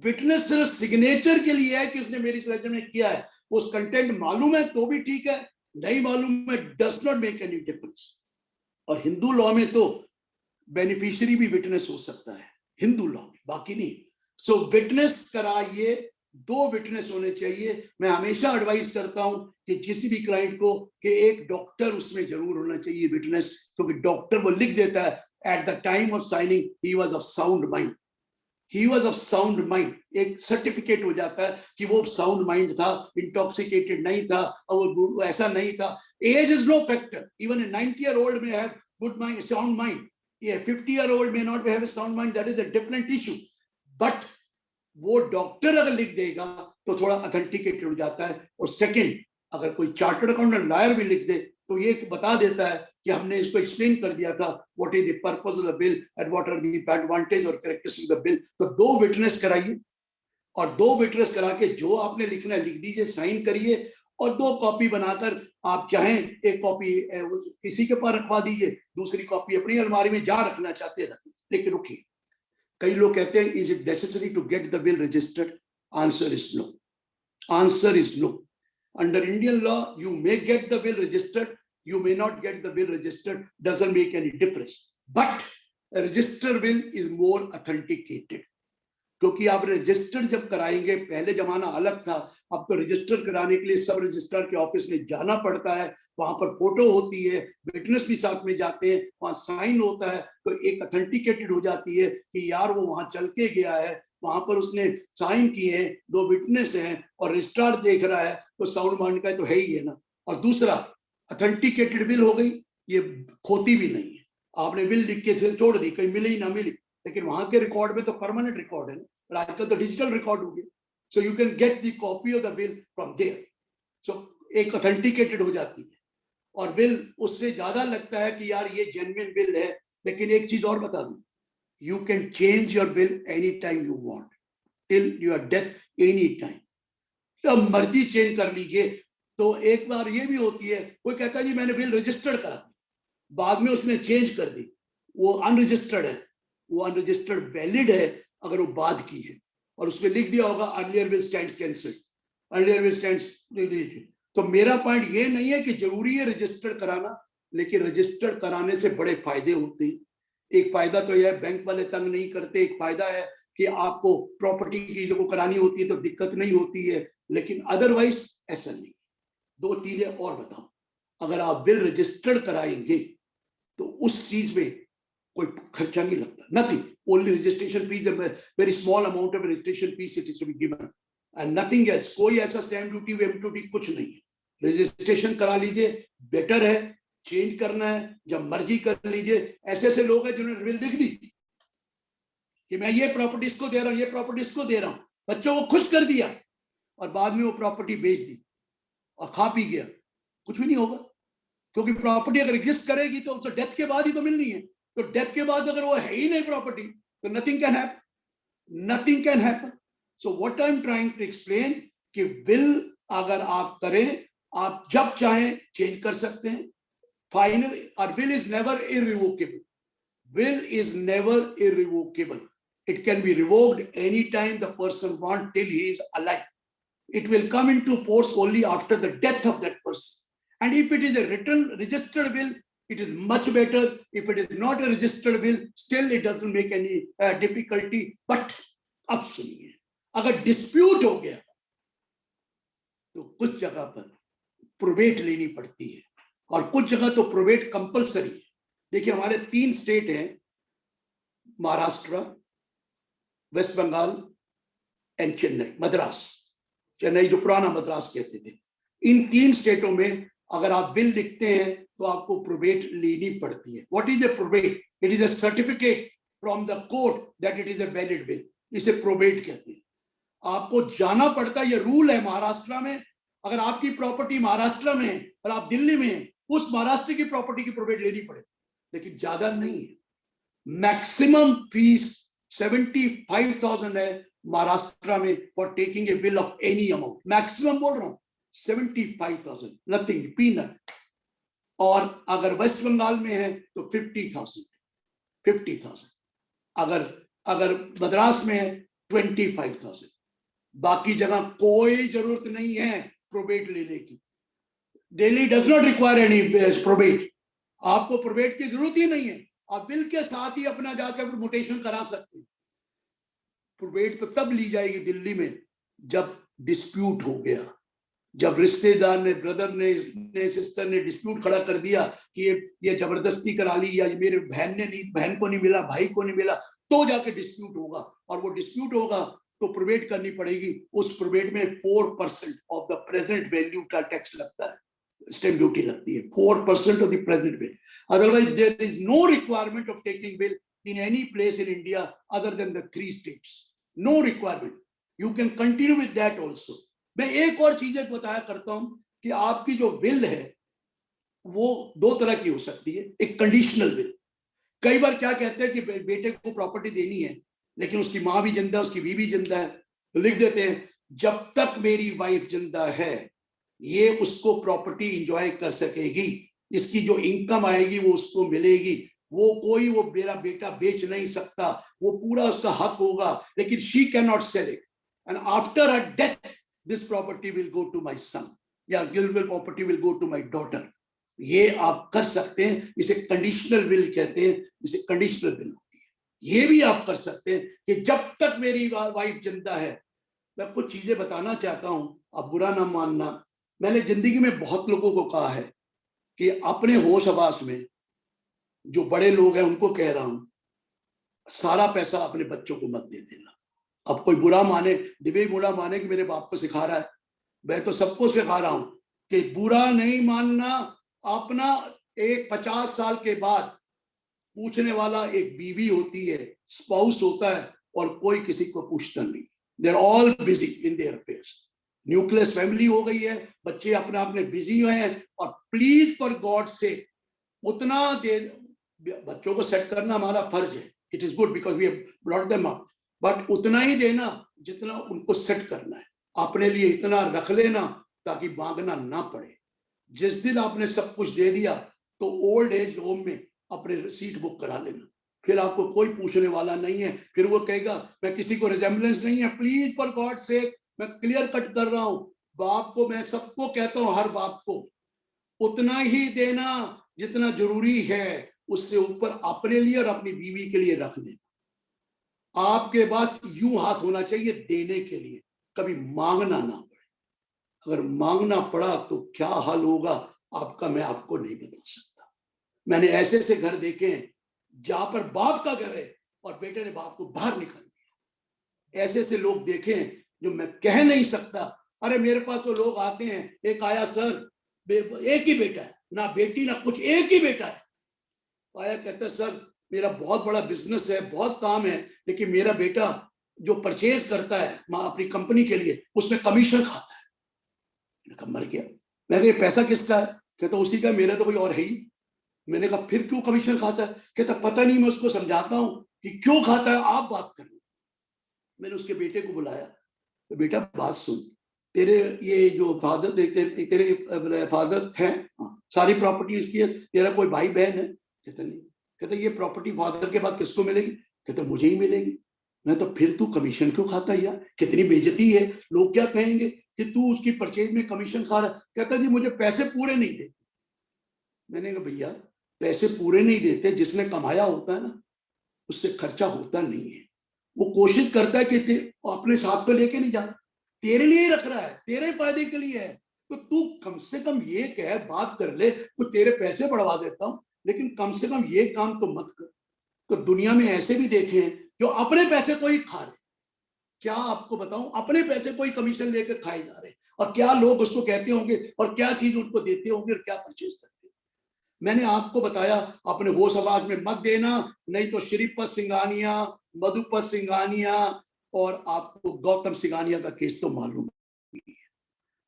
Witness सिर्फ signature के लिए है कि उसने मेरी presence में किया है। उस कंटेंट मालूम है तो भी ठीक है, नहीं मालूम है does not make any difference. और हिंदू लॉ में तो बेनिफिशियरी भी विटनेस हो सकता है, हिंदू लॉ में, बाकी नहीं। सो विटनेस कराइए, 2 विटनेस होने चाहिए। मैं हमेशा एडवाइस करता हूं कि किसी भी क्लाइंट को कि एक डॉक्टर उसमें जरूर होना चाहिए विटनेस, क्योंकि डॉक्टर वो लिख देता है at the time of signing he was of sound mind, he was of sound mind. एक सर्टिफिकेट हो जाता है कि वो साउंड माइंड था, इंटॉक्सिकेटेड नहीं था, और वो ऐसा नहीं था। Age is no factor, even a 90-year-old may have good mind, sound mind. A 50-year-old may not have a sound mind, that is a different issue. But वो डॉक्टर अगर लिख देगा तो थोड़ा ऑथेंटिकेटेड हो जाता है। और सेकंड, अगर कोई चार्टर्ड अकाउंटेंट लॉयर भी लिख दे तो ये बता देता है कि हमने इसको एक्सप्लेन कर दिया था, what is the purpose of the bill and what are the advantage और कैरेक्टरिस्टिक्स ऑफ द बिल। तो 2 विटनेस कराइए, और 2 विटनेस करा के जो आपने लिखना है लिख दीजिए, साइन करिए, और 2 कॉपी बनाकर आप चाहें एक कॉपी किसी के पास रखवा दीजिए, दूसरी कॉपी अपनी अलमारी में जहां रखना चाहते हैं रखिए। लेकिन रुकिए, कई लोग कहते हैं is it necessary to get the will registered? Answer is no, answer is no. Under Indian law you may get the will registered, you may not get the will registered, doesn't make any difference, but a registered will is more authenticated। क्योंकि आप register जब कराएंगे, पहले जमाना अलग था, अब तो रजिस्टर कराने के लिए सब रजिस्ट्रार के ऑफिस में जाना पड़ता है, वहां पर फोटो होती है, विटनेस भी साथ में जाते हैं, वहां साइन होता है, तो एक ऑथेंटिकेटेड हो जाती है कि यार वो वहां चल के गया है, वहां पर उसने साइन किए हैं, 2 विटनेस हैं और रजिस्ट्रार देख रहा है, तो साउंड माइंड का तो है ही है ना। और दूसरा, ऑथेंटिकेटेड विल हो गई, ये खोती भी नहीं है। आपने विल लिख के छोड़ दी, कहीं मिली ना मिली, लेकिन वहां के रिकॉर्ड में तो परमानेंट रिकॉर्ड है ना, और आजकल तो डिजिटल रिकॉर्ड हो गया। So you can get the copy of the will from there. So एक ऑथेंटिकेटेड हो जाती है, और विल उससे ज्यादा लगता है कि यार ये जेन्युइन विल है। लेकिन एक चीज और बता दूं, you can change your will any time you want, till your death, any time, जब मर्जी चेंज कर लीजिए। तो एक बार ये भी होती है, कोई कहता है जी मैंने विल रजिस्टर्ड करा दी, बाद में उसने चेंज कर दी, वो अनरजिस्टर्ड है, वो अनरजिस्टर्ड वैलिड है अगर वो बाद की है, और उसमें लिख दिया होगा earlier will stands cancelled, earlier will stands. तो मेरा पॉइंट ये नहीं है कि जरूरी है रजिस्टर्ड कराना, लेकिन रजिस्टर्ड कराने से बड़े फायदे होते हैं। एक फायदा तो यह बैंक वाले तंग नहीं करते, एक फायदा है कि आपको प्रॉपर्टी की जो करानी होती है तो दिक्कत नहीं होती है, लेकिन अदरवाइज ऐसा नहीं। 2 चीजें और बताऊं, अगर आप विल रजिस्टर्ड कराएंगे तो उस चीज में कोई खर्चा नहीं लगता, nothing, only registration fees, very small amount of registration fees it is to be given and nothing else. कोई ऐसा स्टैम्प ड्यूटी वेम ड्यूटी कुछ नहीं है। रजिस्ट्रेशन करा लीजिए, बेटर है। चेंज करना है जब मर्जी कर लीजिए। ऐसे ऐसे लोग हैं जिन्होंने विल लिख दी कि मैं ये प्रॉपर्टी इसको दे रहा हूं, ये प्रॉपर्टी इसको दे रहा हूं, बच्चों को खुश कर दिया, और बाद में वो प्रॉपर्टी बेच दी और खा पी गया, कुछ भी नहीं होगा। क्योंकि प्रॉपर्टी अगर एग्जिस्ट करेगी तो डेथ के बाद ही तो मिलनी है, तो डेथ के बाद अगर वो है ही नहीं प्रॉपर्टी तो nothing can happen, nothing can happen. So what I am trying to explain कि विल अगर आप करें, आप जब चाहें चेंज कर सकते हैं, final, our will is never irrevocable. Will is never irrevocable. It can be revoked anytime the person wants till he is alive. It will come into force only after the death of that person. And if it is a written, registered will, it is much better. If it is not a registered will, still it doesn't make any difficulty. But अब सुनिए, अगर dispute हो गया तो कुछ जगह पर probate लेनी पड़ती है और कुछ जगह तो प्रोबेट कंपलसरी है। देखिए, हमारे 3 स्टेट हैं, महाराष्ट्र, वेस्ट बंगाल एंड चेन्नई, मद्रास। चेन्नई जो पुराना मद्रास कहते थे। इन 3 स्टेटों में अगर आप बिल लिखते हैं तो आपको प्रोबेट लेनी पड़ती है। What is a probate? It is a certificate from the court that it is a valid bill. इसे प्रोबेट कहते हैं। आपको जाना पड़ता है, ये रूल है महाराष्ट्र में। अगर आपकी प्रॉपर्टी महाराष्ट्र में है और आप दिल्ली में हैं, उस महाराष्ट्र की प्रॉपर्टी की प्रोबेट लेनी पड़ेगी, लेकिन ज्यादा नहीं है। मैक्सिमम फीस 75,000 है महाराष्ट्र में for taking a bill of any amount. Maximum बोल रहा हूं 75,000, नथिंग, पीनट। और अगर वेस्ट बंगाल में है तो 50,000। अगर मद्रास में है 25,000। बाकी जगह कोई जरूरत नहीं है प्रोबेट लेने की। Delhi does not require any probate. आपको प्रोबेट की जरूरत ही नहीं है। आप बिल के साथ ही अपना जाकर मुटेशन करा सकते हैं। प्रोबेट तो तब ली जाएगी दिल्ली में जब डिस्प्यूट हो गया, जब रिश्तेदार ने, ब्रदर ने, सिस्टर ने डिस्प्यूट खड़ा कर दिया कि ये जबरदस्ती करा ली, या मेरे बहन को नहीं मिला, भाई को नहीं मिला, तो जाके डिस्प्यूट होगा। और वो डिस्प्यूट होगा तो प्रोबेट करनी पड़ेगी। उस प्रोबेट में 4% ऑफ द प्रेजेंट वैल्यू का टैक्स लगता है, स्टैंप ड्यूटी लगती है, 4% of the present value. Otherwise there is no requirement of taking bill in any place in India other than the 3 states. No requirement. You can continue with that also. मैं एक और चीज बताया करता हूं कि आपकी जो विल है वो 2 तरह की हो सकती है। एक कंडीशनल विल। कई बार क्या कहते हैं कि बेटे को प्रॉपर्टी देनी है, लेकिन उसकी माँ भी जिंदा है, उसकी बीवी जिंदा है, तो लिख देते हैं जब तक मेरी वाइफ जिंदा है ये उसको प्रॉपर्टी इंजॉय कर सकेगी, इसकी जो इनकम आएगी वो उसको मिलेगी, वो मेरा बेटा बेच नहीं सकता, वो पूरा उसका हक होगा, लेकिन she can not sell it, and after her death this property will go to my son, या property will go to my daughter. ये आप कर सकते हैं। इसे कंडीशनल विल कहते हैं, इसे कंडीशनल विल होती है। ये भी आप कर सकते हैं कि जब तक मेरी वाइफ जिंदा है। मैं कुछ चीजें बताना चाहता हूं, अब बुरा ना मानना। मैंने जिंदगी में बहुत लोगों को कहा है कि अपने होश हवास में जो बड़े लोग हैं उनको कह रहा हूं, सारा पैसा अपने बच्चों को मत दे देना। अब कोई बुरा माने, दिव्य बुरा माने कि मेरे बाप को सिखा रहा है, मैं तो सबको सिखा रहा हूं कि बुरा नहीं मानना। अपना एक 50 साल के बाद पूछने वाला एक बीवी होती है, स्पाउस होता है, और कोई किसी को पूछता नहीं। They are all busy in their affairs. Nucleus family हो गई है, बच्चे अपने आप में बिजी हुए हैं। और प्लीज फॉर गॉड से उतना दे, बच्चों को सेट करना हमारा फर्ज है। It is good because we have brought them up, but उतना ही देना जितना उनको सेट करना है। अपने लिए इतना रख लेना ताकि मांगना ना पड़े। जिस दिन आपने सब कुछ दे दिया तो ओल्ड एज होम में अपने सीट बुक करा लेना, फिर आपको कोई पूछने वाला नहीं है। फिर वो कहेगा मैं किसी को रिजेम्बलेंस नहीं है। प्लीज फॉर गॉड से मैं क्लियर कट कर रहा हूं, बाप को मैं सबको कहता हूं, हर बाप को उतना ही देना जितना जरूरी है, उससे ऊपर अपने लिए और अपनी बीवी के लिए रख लेना। आपके पास यूं हाथ होना चाहिए देने के लिए, कभी मांगना ना पड़े। अगर मांगना पड़ा तो क्या हाल होगा आपका, मैं आपको नहीं बता सकता। मैंने ऐसे से घर देखे हैं जहां पर बाप का घर है और बेटे ने बाप को बाहर निकाल दिया। ऐसे से लोग देखे हैं जो मैं कह नहीं सकता। अरे मेरे पास तो लोग आते हैं, एक आया सर एक ही बेटा है, ना बेटी ना कुछ, एक ही बेटा है। आया कहता है सर मेरा बहुत बड़ा बिजनेस है, बहुत काम है, लेकिन मेरा बेटा जो परचेज करता है अपनी कंपनी के लिए उसमें कमीशन खाता है। मर गया। मैं कहा पैसा किसका है? कहता उसी का, मेरा तो कोई और है ही। मैंने कहा फिर क्यों कमीशन खाता है? कहता पता नहीं, मैं उसको समझाता हूं कि क्यों खाता है, आप बात करें। मैंने उसके बेटे को बुलाया, तो बेटा बात सुन, तेरे ये जो फादर तेरे फादर हैं, सारी प्रॉपर्टी इसकी है, तेरा कोई भाई बहन है? कहता नहीं। कहता ये प्रॉपर्टी फादर के बाद किसको मिलेगी? कहता मुझे ही मिलेगी। मैं तो फिर तू कमीशन क्यों खाता है यार? कितनी बेइज्जती है, लोग क्या कहेंगे कि तू उसकी परचेज में कमीशन खा रहा है। कहता जी मुझे पैसे पूरे नहीं देते। मैंने कहा भैया पैसे पूरे नहीं देते, जिसने कमाया होता है ना उससे खर्चा होता नहीं है। वो कोशिश करता है कि अपने साथ तो लेके नहीं जा, तेरे लिए ही रख रहा है, तेरे फायदे के लिए है। तो तू कम से कम ये कह, बात कर ले, तो तेरे पैसे बढ़वा देता हूं, लेकिन कम से कम ये काम तो मत कर। तो दुनिया में ऐसे भी देखे हैं जो अपने पैसे को ही खा रहे। क्या आपको बताऊं, अपने पैसे को ही कमीशन लेकर खाए जा रहे, और क्या लोग उसको कहते होंगे और क्या चीज उनको देते होंगे और क्या परचेज करते। मैंने आपको बताया अपने वो समाज में मत देना, नहीं तो श्रीपद सिंघानिया, मधुपत सिंघानिया और आपको गौतम सिंघानिया का केस तो मालूम है।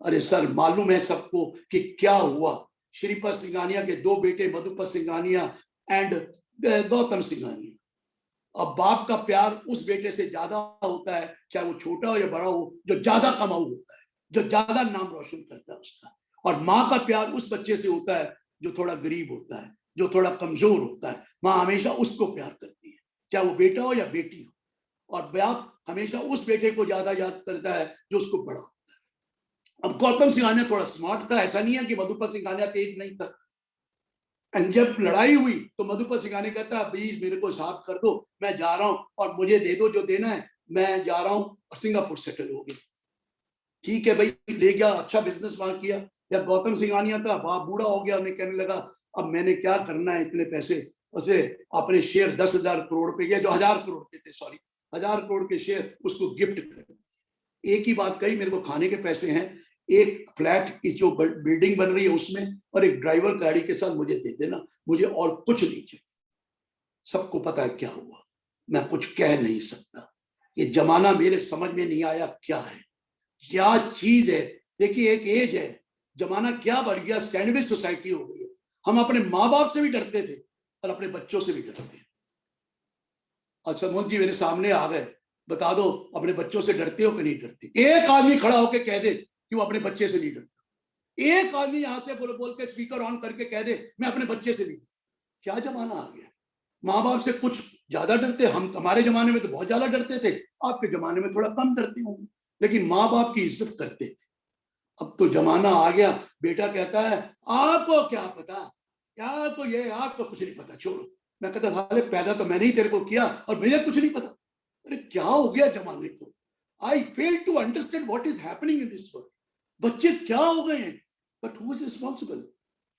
अरे सर मालूम है सबको कि क्या हुआ। श्रीपद सिंघानिया के दो बेटे मधुपत सिंघानिया एंड गौतम सिंघानिया। अब बाप का प्यार उस बेटे से ज्यादा होता है, चाहे वो छोटा हो या बड़ा हो, जो ज्यादा कमाऊ होता है, जो ज्यादा नाम रोशन करता है उसका। और माँ का प्यार उस बच्चे से होता है जो थोड़ा गरीब होता है, जो थोड़ा कमजोर होता है। माँ हमेशा उसको प्यार करती है, चाहे वो बेटा हो या बेटी हो। और बाप हमेशा उस बेटे को ज्यादा याद करता है जो उसको बड़ा होता है। अब गौतम सिंघानिया थोड़ा स्मार्ट था, ऐसा नहीं है कि मधुपत सिंघानिया तेज नहीं था। एंड जब लड़ाई हुई तो मधुपत सिंघानिया कहता प्लीज मेरे को साफ कर दो, मैं जा रहा हूं और मुझे दे दो जो देना है, मैं जा रहा हूं और सिंगापुर सेटल हो गया। ठीक है भाई, ले गया, अच्छा बिजनेस वहां किया। या गौतम सिंघानिया था, वहां बूढ़ा हो गया, उन्हें कहने लगा अब मैंने क्या करना है इतने पैसे। उसे अपने शेयर 10,000 करोड़ पे, या जो 1,000 करोड़ के थे, सॉरी 1,000 करोड़ के शेयर उसको गिफ्ट कर। एक ही बात कही, मेरे को खाने के पैसे हैं, एक फ्लैट की जो बिल्डिंग बन रही है उसमें, और एक ड्राइवर गाड़ी के साथ मुझे दे देना, मुझे और कुछ नहीं चाहिए। सबको पता है क्या हुआ, मैं कुछ कह नहीं सकता। ये जमाना मेरे समझ में नहीं आया क्या है, क्या चीज है। देखिए एक एज है, जमाना क्या बढ़ गया, सैंडविच सोसाइटी हो गई है। हम अपने माँ बाप से भी डरते थे और अपने बच्चों से भी डरते हैं। अच्छा मोहन जी मेरे सामने आ गए, बता दो अपने बच्चों से डरते हो कि नहीं डरते? एक आदमी खड़ा होकर कह दे कि वो अपने बच्चे से नहीं डरता। एक आदमी यहां से बोल के स्पीकर ऑन करके कह दे मैं अपने बच्चे से नहीं। क्या जमाना आ गया, माँ बाप से कुछ ज्यादा डरते। हम हमारे जमाने में तो बहुत ज्यादा डरते थे, आपके जमाने में थोड़ा कम डरते होंगे, लेकिन माँ बाप की इज्जत करते थे। अब तो जमाना आ गया, बेटा कहता है आपको क्या पता, क्या तो ये आपको कुछ नहीं पता, छोड़ो। मैं कहता साले पैदा तो मैंने ही तेरे को किया और मुझे कुछ नहीं पता। अरे क्या हो गया जमाने को। I fail to understand what is happening in this world. बच्चे क्या हो गए हैं, बट हु इज रिस्पॉन्सिबल?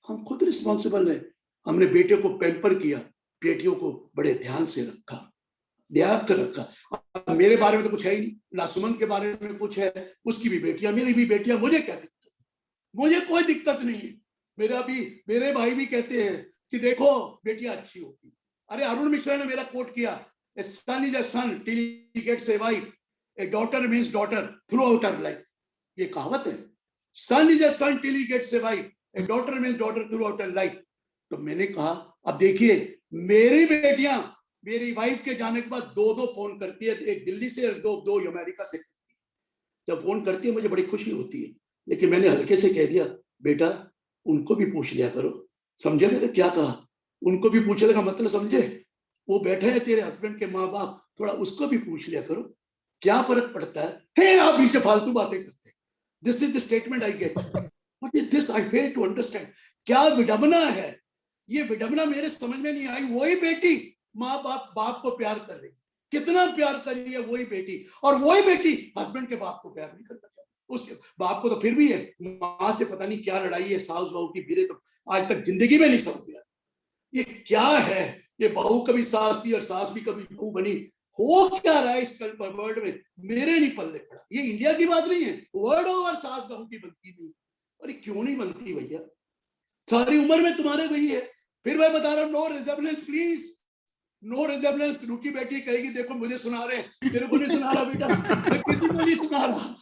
हम खुद रिस्पॉन्सिबल है। हमने बेटे को पैम्पर किया, बेटियों को बड़े ध्यान से रखा, ध्यान कर रखा। मेरे बारे में तो कुछ है ही नहीं, ना सुमन के बारे में कुछ है, उसकी भी बेटियां, मेरी भी बेटियां, मुझे क्या दिक्कत? मुझे कोई दिक्कत नहीं है। मेरे भाई भी कहते हैं कि देखो बेटियां अच्छी होती। अरे अरुण मिश्रा ने मेरा कोट किया, a son is a son till he gets a wife, a daughter means daughter throughout her life. ये कहावत है, son is a son till he gets a wife, a daughter means daughter throughout her life. तो मैंने कहा अब देखिए मेरी बेटियां मेरी वाइफ के जाने के बाद दो दो फोन करती है, एक दिल्ली से और दो अमेरिका से। जब फोन करती है मुझे बड़ी खुशी होती है, लेकिन मैंने हल्के से कह दिया बेटा उनको भी पूछ लिया करो। समझे मैंने क्या कहा? उनको भी पूछने का मतलब समझे? वो बैठे हैं तेरे हस्बैंड के माँ बाप, थोड़ा उसको भी पूछ लिया करो, क्या फर्क पड़ता है आप बीच में फालतू बातें करते। This is the statement I get, what is this, I fail to understand. क्या विडंबना है ये, विडंबना मेरे समझ में नहीं आई। वही बेटी माँ बाप को प्यार कर रही, कितना प्यार कर रही है वही बेटी, और वही बेटी हस्बैंड के बाप को प्यार नहीं करता। उसके बाप को तो फिर भी है, माँ से पता नहीं क्या लड़ाई है, सास बहू की भिड़े तो आज तक जिंदगी में नहीं समझ गया। ये क्या है, ये बहू कभी सास थी और सास भी कभी बहू बनी, हो क्या रहा है इस वर्ल्ड में? मेरे नहीं पल्ले पड़ा। ये इंडिया की बात नहीं है, वर्ल्ड ओवर सास बहू की बनती नहीं। अरे क्यों नहीं बनती भैया, सारी उम्र में तुम्हारे वही है। फिर मैं बता रहा हूँ no resemblance please, no resemblance. रूठी बेटी कहेगी देखो मुझे सुना रहे हैं, तेरे को नहीं सुना रहा बेटा, मैं किसी को नहीं सुना रहा,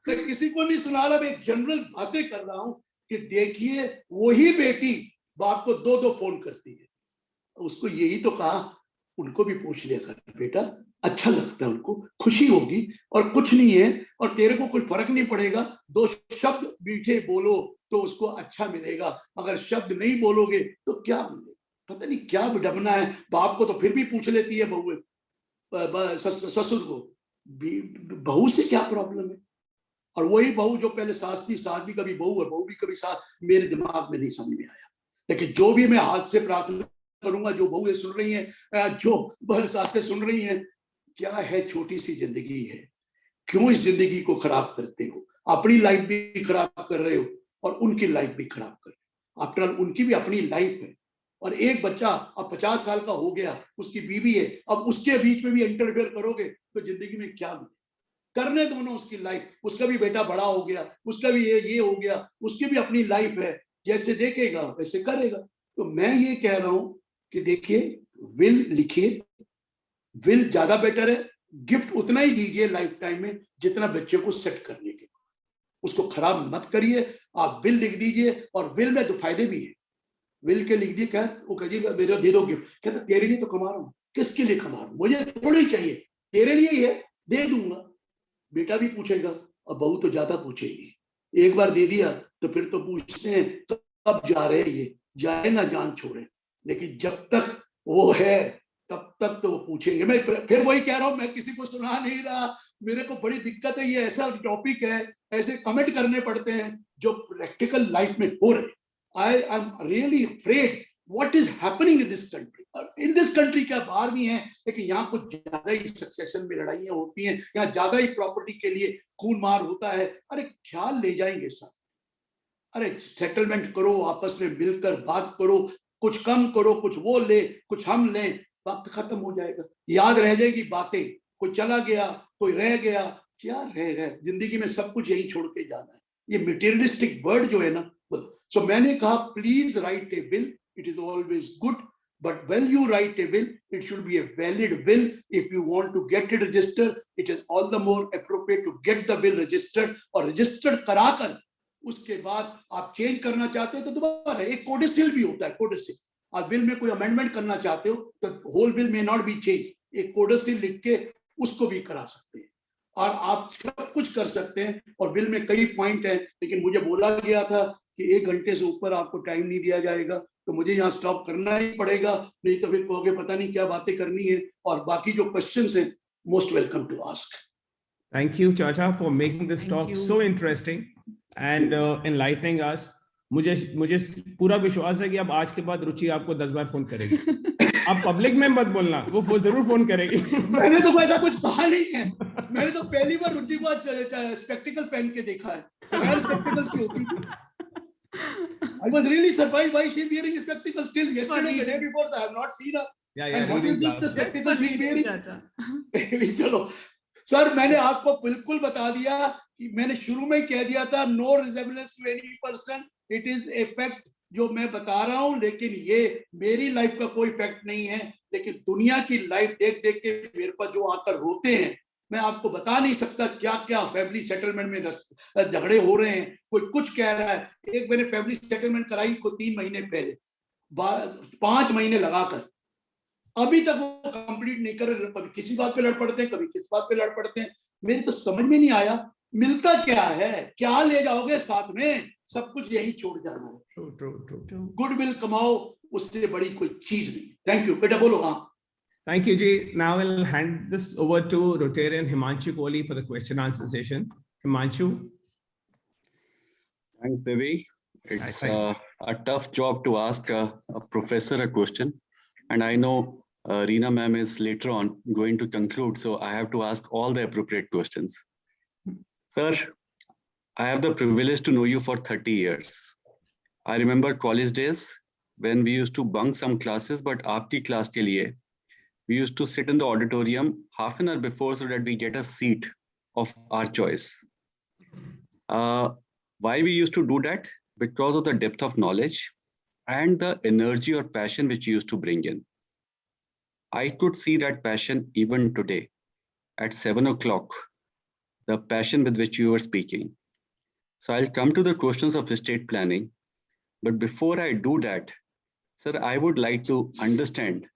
मैं किसी को नहीं सुना रहा। मैं एक जनरल बातें कर रहा हूं कि देखिए वही बेटी बाप को दो दो फोन करती है। उसको यही तो कहा उनको भी पूछ लिया कर बेटा, अच्छा लगता है उनको, खुशी होगी और कुछ नहीं है, और तेरे को कोई फर्क नहीं पड़ेगा। दो शब्द मीठे बोलो तो उसको अच्छा मिलेगा, अगर शब्द नहीं बोलोगे तो क्या मिलेगा? पता नहीं क्या डबना है। बाप को तो फिर भी पूछ लेती है बहू, ससुर को बहू से क्या प्रॉब्लम है? और वही बहू जो पहले सास थी, सास भी कभी बहू और बहू भी कभी सास, मेरे दिमाग में नहीं समझ में आया। लेकिन जो भी मैं हाथ से प्रार्थना करूंगा, जो बहुएं सुन रही हैं, जो सासें सुन रही हैं, क्या है, छोटी सी जिंदगी है, क्यों इस जिंदगी को खराब करते हो? अपनी लाइफ भी खराब कर रहे हो और उनकी लाइफ भी खराब कर रहे हो। आफ्टर ऑल उनकी भी अपनी लाइफ है। और एक बच्चा अब 50 साल का हो गया, उसकी बीवी है, अब उसके बीच में भी इंटरफेयर करोगे तो जिंदगी में क्या मिले? करने दोनों उसकी लाइफ, उसका भी बेटा बड़ा हो गया, उसका भी ये हो गया, उसकी भी अपनी लाइफ है, जैसे देखेगा वैसे करेगा। तो मैं ये कह रहा हूं कि देखिए, विल लिखिए, विल ज्यादा बेटर है, गिफ्ट उतना ही दीजिए लाइफ टाइम में जितना बच्चे को सेट करने के, उसको खराब मत करिए। आप विल लिख दीजिए, और विल में तो फायदे भी है। विल के लिख दिए, क्या वो कहिए मेरे दे दो गिफ्ट, कहते तेरे लिए तो कमा रहा हूँ, किसके लिए कमा रहा हूँ, मुझे थोड़ी चाहिए, तेरे लिए ही है, दे दूंगा। बेटा भी पूछेगा और बहू तो ज्यादा पूछेगी। एक बार दे दिया तो फिर तो पूछते हैं कब जा रहे हैं, ये जाए ना जान छोड़े, लेकिन जब तक वो है तब तक तो वो पूछेंगे। मैं फिर वही कह रहा हूं, मैं किसी को सुना नहीं रहा, मेरे को बड़ी दिक्कत है, ये ऐसा टॉपिक है, ऐसे कमेंट करने पड़ते हैं जो प्रैक्टिकल लाइफ में हो रहे। I am really afraid what is happening in this country. In this country क्या, बाहर भी है, लेकिन यहाँ कुछ ज्यादा ही सक्सेशन में लड़ाइयां होती हैं, यहाँ ज्यादा ही प्रॉपर्टी के लिए खून मार होता है। अरे ख्याल ले जाएंगे सब, अरे सेटलमेंट करो, आपस में मिलकर बात करो, कुछ कम करो, कुछ वो ले, कुछ हम लें, वक्त खत्म हो जाएगा, याद रह जाएगी बातें। कोई चला गया, कोई रह गया, क्या रह गया? जिंदगी में सब कुछ यही छोड़ के जाना है। ये मटेरियलिस्टिक वर्ड जो है ना, सो मैंने कहा please right A bill, it is always good, but when you write a will, it should be a valid will. If you want to get it registered, it is all the more appropriate to get the will registered, और registered कराकर उसके बाद आप change करना चाहते हो तो दोबारा एक कोडिसिल भी होता है, कोडिसिल। आप विल में कोई अमेंडमेंट करना चाहते हो तो होल विल में नॉट बी चेंज, एक कोडिसिल लिख के उसको भी करा सकते हैं, और आप सब कुछ कर सकते हैं। और विल में कई पॉइंट हैं, लेकिन मुझे बोला गया था कि 1 घंटे से ऊपर आपको टाइम नहीं दिया जाएगा, तो मुझे यहाँ स्टॉप करना ही पड़ेगा, नहीं तो फिर कहोगे पता नहीं क्या बातें करनी है। और बाकी जो क्वेश्चंस हैं, most welcome to ask. Thank you, Chacha, for making this talk so interesting and enlightening us. मुझे पूरा विश्वास है कि अब आज के बाद रुचि आपको 10 बार फोन करेगी। आप पब्लिक में मत बोलना, वो जरूर फोन करेगी। मैंने तो ऐसा कुछ कहा नहीं है, मैंने तो पहली बार रुचि को स्पेक्टिकल पहन के देखा है, बगैर स्पेक्टिकल्स की होती थी। I was really surprised why she is wearing spectacles still. Yesterday, the day before, I have not seen her. And what is this, the spectacles she is wearing? चलो सर, मैंने आपको बिल्कुल बता दिया कि मैंने शुरू में कह दिया था, no resemblance to any person, it is a fact जो मैं बता रहा हूं, लेकिन ये मेरी लाइफ का कोई फैक्ट नहीं है। लेकिन दुनिया की लाइफ देख देख के मेरे पास जो आकर रोते हैं, मैं आपको बता नहीं सकता क्या क्या फैमिली सेटलमेंट में झगड़े हो रहे हैं। कोई कुछ कह रहा है, एक मैंने फैमिली सेटलमेंट कराई को 3 महीने पहले, 5 महीने लगाकर, अभी तक वो कंप्लीट नहीं कर रहे। कभी किसी बात पे लड़ पड़ते हैं, कभी किस बात पे लड़ पड़ते हैं। मेरी तो समझ में नहीं आया, मिलता क्या है, क्या ले जाओगे साथ में, सब कुछ यही छोड़ जाना है। गुडविल कमाओ, उससे बड़ी कोई चीज नहीं। थैंक यू बेटा, बोलो। हाँ, thank you, Ji. Now I'll hand this over to Rotarian Himanshu Kohli for the question answer session. Himanshu. Thanks, Devi. It's a tough job to ask a professor a question. And I know Reena ma'am is later on going to conclude, so I have to ask all the appropriate questions. Sir, I have the privilege to know you for 30 years. I remember college days when we used to bunk some classes, but aapki class ke liye, we used to sit in the auditorium half an hour before so that we get a seat of our choice. Why we used to do that? Because of the depth of knowledge and the energy or passion which you used to bring in. I could see that passion even today at 7 o'clock, the passion with which you were speaking. So I'll come to the questions of estate planning. But before I do that, sir, I would like to understand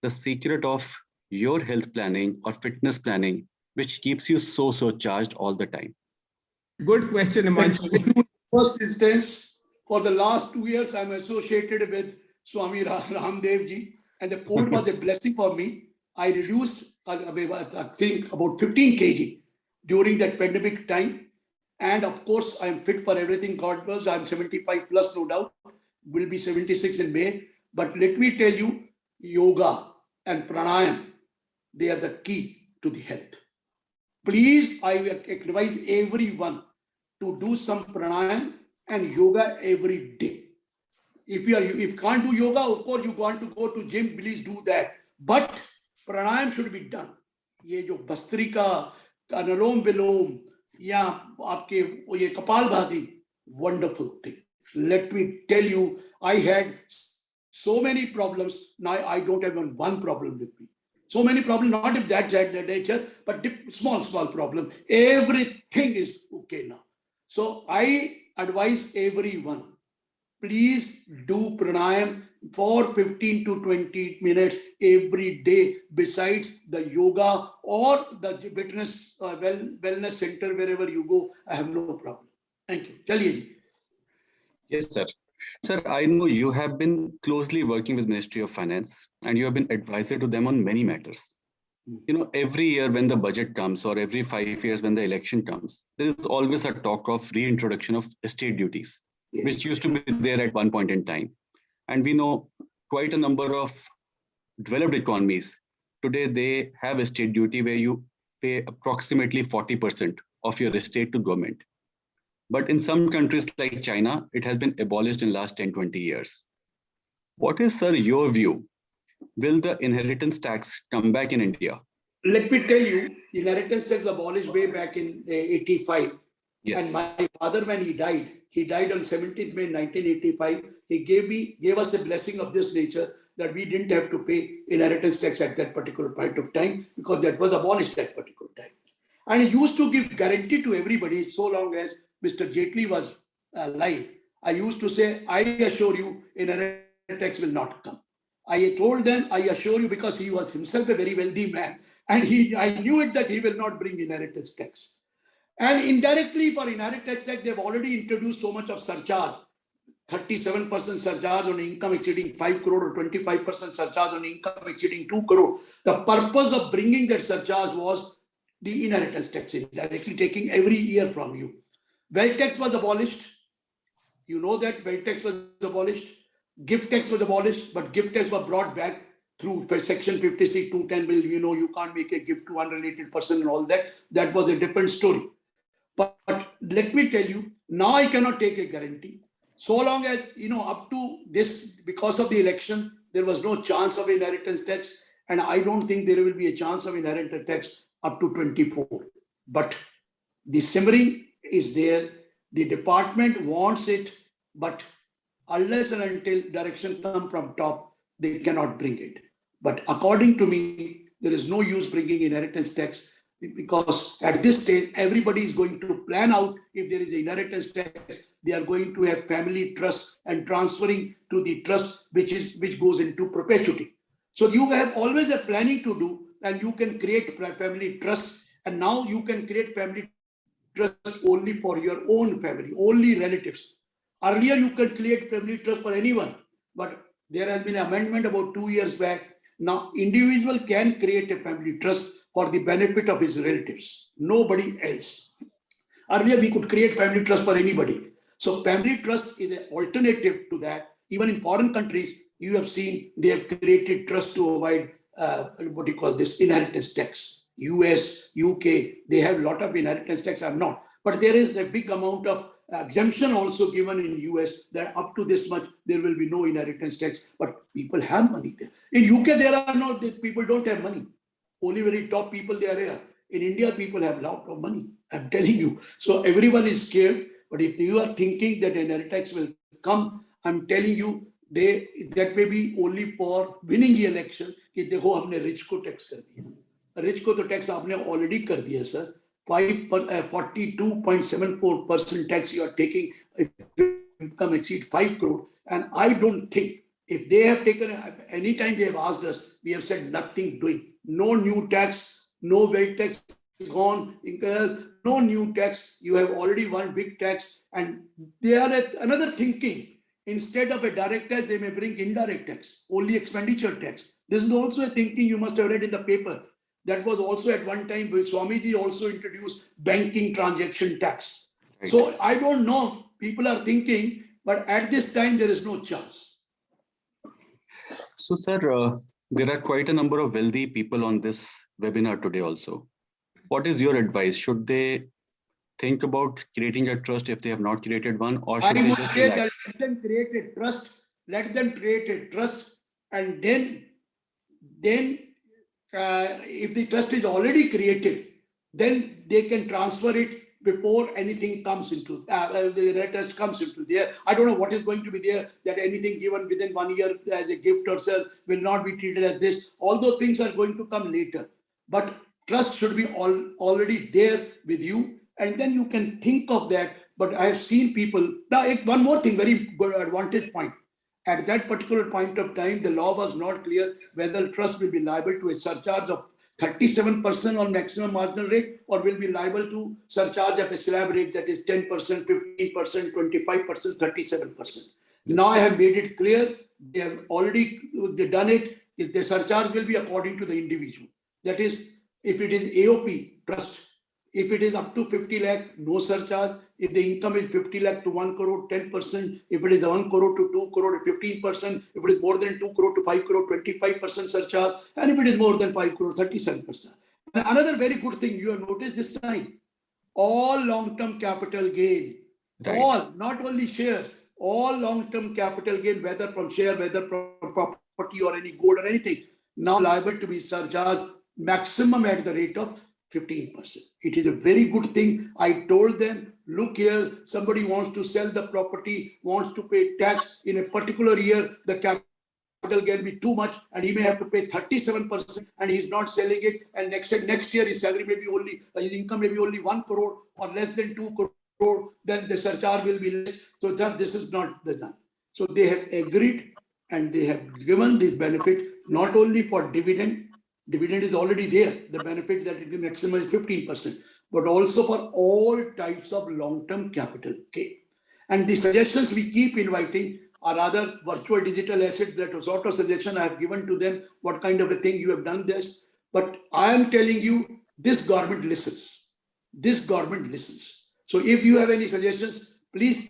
the secret of your health planning or fitness planning, which keeps you so charged all the time. Good question, Himanshu. First instance, for the last 2 years, I'm associated with Swami Ramdev ji, and the code was a blessing for me. I reduced, I think, about 15 kg during that pandemic time. And of course, I'm fit for everything, God bless. I'm 75 plus, no doubt. Will be 76 in May. But let me tell you, yoga and pranayam, they are the key to the health. Please, I advise everyone to do some pranayam and yoga every day. If you can't do yoga, of course you want to go to gym, please do that. But pranayam should be done. ये जो भस्त्रिका, अनुलोम विलोम या आपके ये kapalbhati, wonderful thing. Let me tell you, I had so many problems. Now I don't have even one problem with me. So many problems, not of that nature, but small problem. Everything is okay now. So I advise everyone, please do pranayam for 15 to 20 minutes every day, besides the yoga or the wellness center, wherever you go. I have no problem. Thank you. Chaliye. Yes, sir. Sir, I know you have been closely working with Ministry of Finance and you have been advisor to them on many matters. You know, every year when the budget comes or every 5 years when the election comes, there is always a talk of reintroduction of estate duties, which used to be there at one point in time. And we know quite a number of developed economies. Today, they have estate duty where you pay approximately 40% of your estate to government. But in some countries like China, it has been abolished in the last 10, 20 years. What is, sir, your view? Will the inheritance tax come back in India? Let me tell you, the inheritance tax was abolished way back in 85. Yes. And my father, when he died on 17th May 1985. He gave us a blessing of this nature that we didn't have to pay inheritance tax at that particular point of time, because that was abolished at that particular time. And he used to give guarantee to everybody so long as Mr. Jaitley was alive. I used to say, I assure you, inheritance tax will not come. I told them, I assure you, because he was himself a very wealthy man. And I knew it that he will not bring inheritance tax. And indirectly for inheritance tax, they've already introduced so much of surcharge. 37% surcharge on income exceeding 5 crore or 25% surcharge on income exceeding 2 crore. The purpose of bringing that surcharge was the inheritance tax, directly taking every year from you. Wealth tax was abolished. You know that wealth tax was abolished. Gift tax was abolished, but gift tax was brought back through section 56, 210 bill. You know, you can't make a gift to unrelated person and all that. That was a different story. But let me tell you, now I cannot take a guarantee. So long as, up to this, because of the election, there was no chance of inheritance tax. And I don't think there will be a chance of inheritance tax up to 24. But the simmering is there. The department wants it, but unless and until direction comes from top, they cannot bring it. But according to me, there is no use bringing inheritance tax, because at this stage, everybody is going to plan out if there is inheritance tax, they are going to have family trust and transferring to the trust which goes into perpetuity. So you have always a planning to do, and you can create family trust, and now you can create family trust only for your own family, only relatives. Earlier, you could create family trust for anyone, but there has been an amendment about 2 years back. Now, individual can create a family trust for the benefit of his relatives, nobody else. Earlier, we could create family trust for anybody. So family trust is an alternative to that. Even in foreign countries, you have seen they have created trust to avoid inheritance tax. US, UK, they have a lot of inheritance tax. I'm not. But there is a big amount of exemption also given in US that up to this much, there will be no inheritance tax. But people have money there. In UK, there are no, people don't have money. Only very top people, they are here. In India, people have a lot of money. I'm telling you. So everyone is scared. But if you are thinking that inheritance tax will come, I'm telling you, that may be only for winning the election. कि देखो हमने rich को tax कर दिया. Rich को तो tax आपने already कर दिया, sir. 42.74% tax you are taking if income exceed 5 crore. And I don't think if they have taken, anytime they have asked us, we have said nothing doing. No new tax, no wealth tax. gone, no new tax. You have already one big tax, and they are at another thinking. Instead of a direct tax, they may bring indirect tax, only expenditure tax. This is also a thinking you must have read in the paper. That was also at one time, Swamiji also introduced banking transaction tax. Right. So I don't know, people are thinking, but at this time, there is no chance. So, sir, there are quite a number of wealthy people on this webinar today also. What is your advice? Should they think about creating a trust if they have not created one, or should I they would just say relax? that let them create a trust, and then if the trust is already created, then they can transfer it before anything comes into the trust comes into there. I don't know what is going to be there, that anything given within 1 year as a gift or sale will not be treated as this. All those things are going to come later. But trust should be already there with you, and then you can think of that. But I have seen people. Now, one more thing, very good advantage point. At that particular point of time, the law was not clear whether trust will be liable to a surcharge of 37% on maximum marginal rate, or will be liable to surcharge of a slab rate, that is 10%, 15%, 25%, 37%. Now I have made it clear. They have already done it. The surcharge will be according to the individual. That is, if it is AOP trust, if it is up to 50 lakh, no surcharge. If the income is 50 lakh to 1 crore, 10%. If it is 1 crore to 2 crore, 15%. If it is more than 2 crore to 5 crore, 25% surcharge. And if it is more than 5 crore, 37%. And another very good thing you have noticed this time, all long-term capital gain, Right. all, not only shares, all long-term capital gain, whether from share, whether from property or any gold or anything, now liable to be surcharged maximum at the rate of 15%. It is a very good thing. I told them, look here, somebody wants to sell the property, wants to pay tax in a particular year, the capital gain be too much, and he may have to pay 37%, and he's not selling it. And next year his salary may be only, his income may be only 1 crore or less than 2 crore, then the surcharge will be less. So that this is not done. So they have agreed, and they have given this benefit not only for dividend. Dividend is already there. The benefit that it will maximum is 15%, but also for all types of long-term capital gain. And the suggestions we keep inviting are rather virtual digital assets. That sort of suggestion I have given to them, what kind of a thing you have done this. But I am telling you, this government listens. This government listens. So if you have any suggestions, please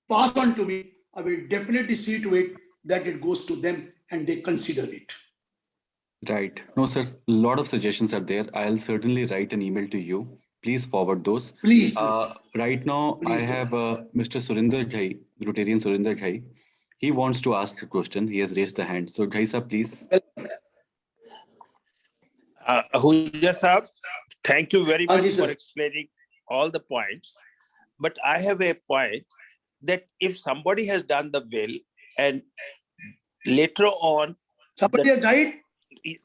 pass on to me. I will definitely see to it that it goes to them and they consider it. Right. No, sir, a lot of suggestions are there. I'll certainly write an email to you. Please forward those. Please. Right now, Please I have Mr. Surinder Ghai, Rotarian Surinder Ghai. He wants to ask a question. He has raised the hand. So, Ghai sir, please. Ahuja Saab, thank you very much sir. for explaining all the points. But I have a point that if somebody has done the will and later on, Somebody has died?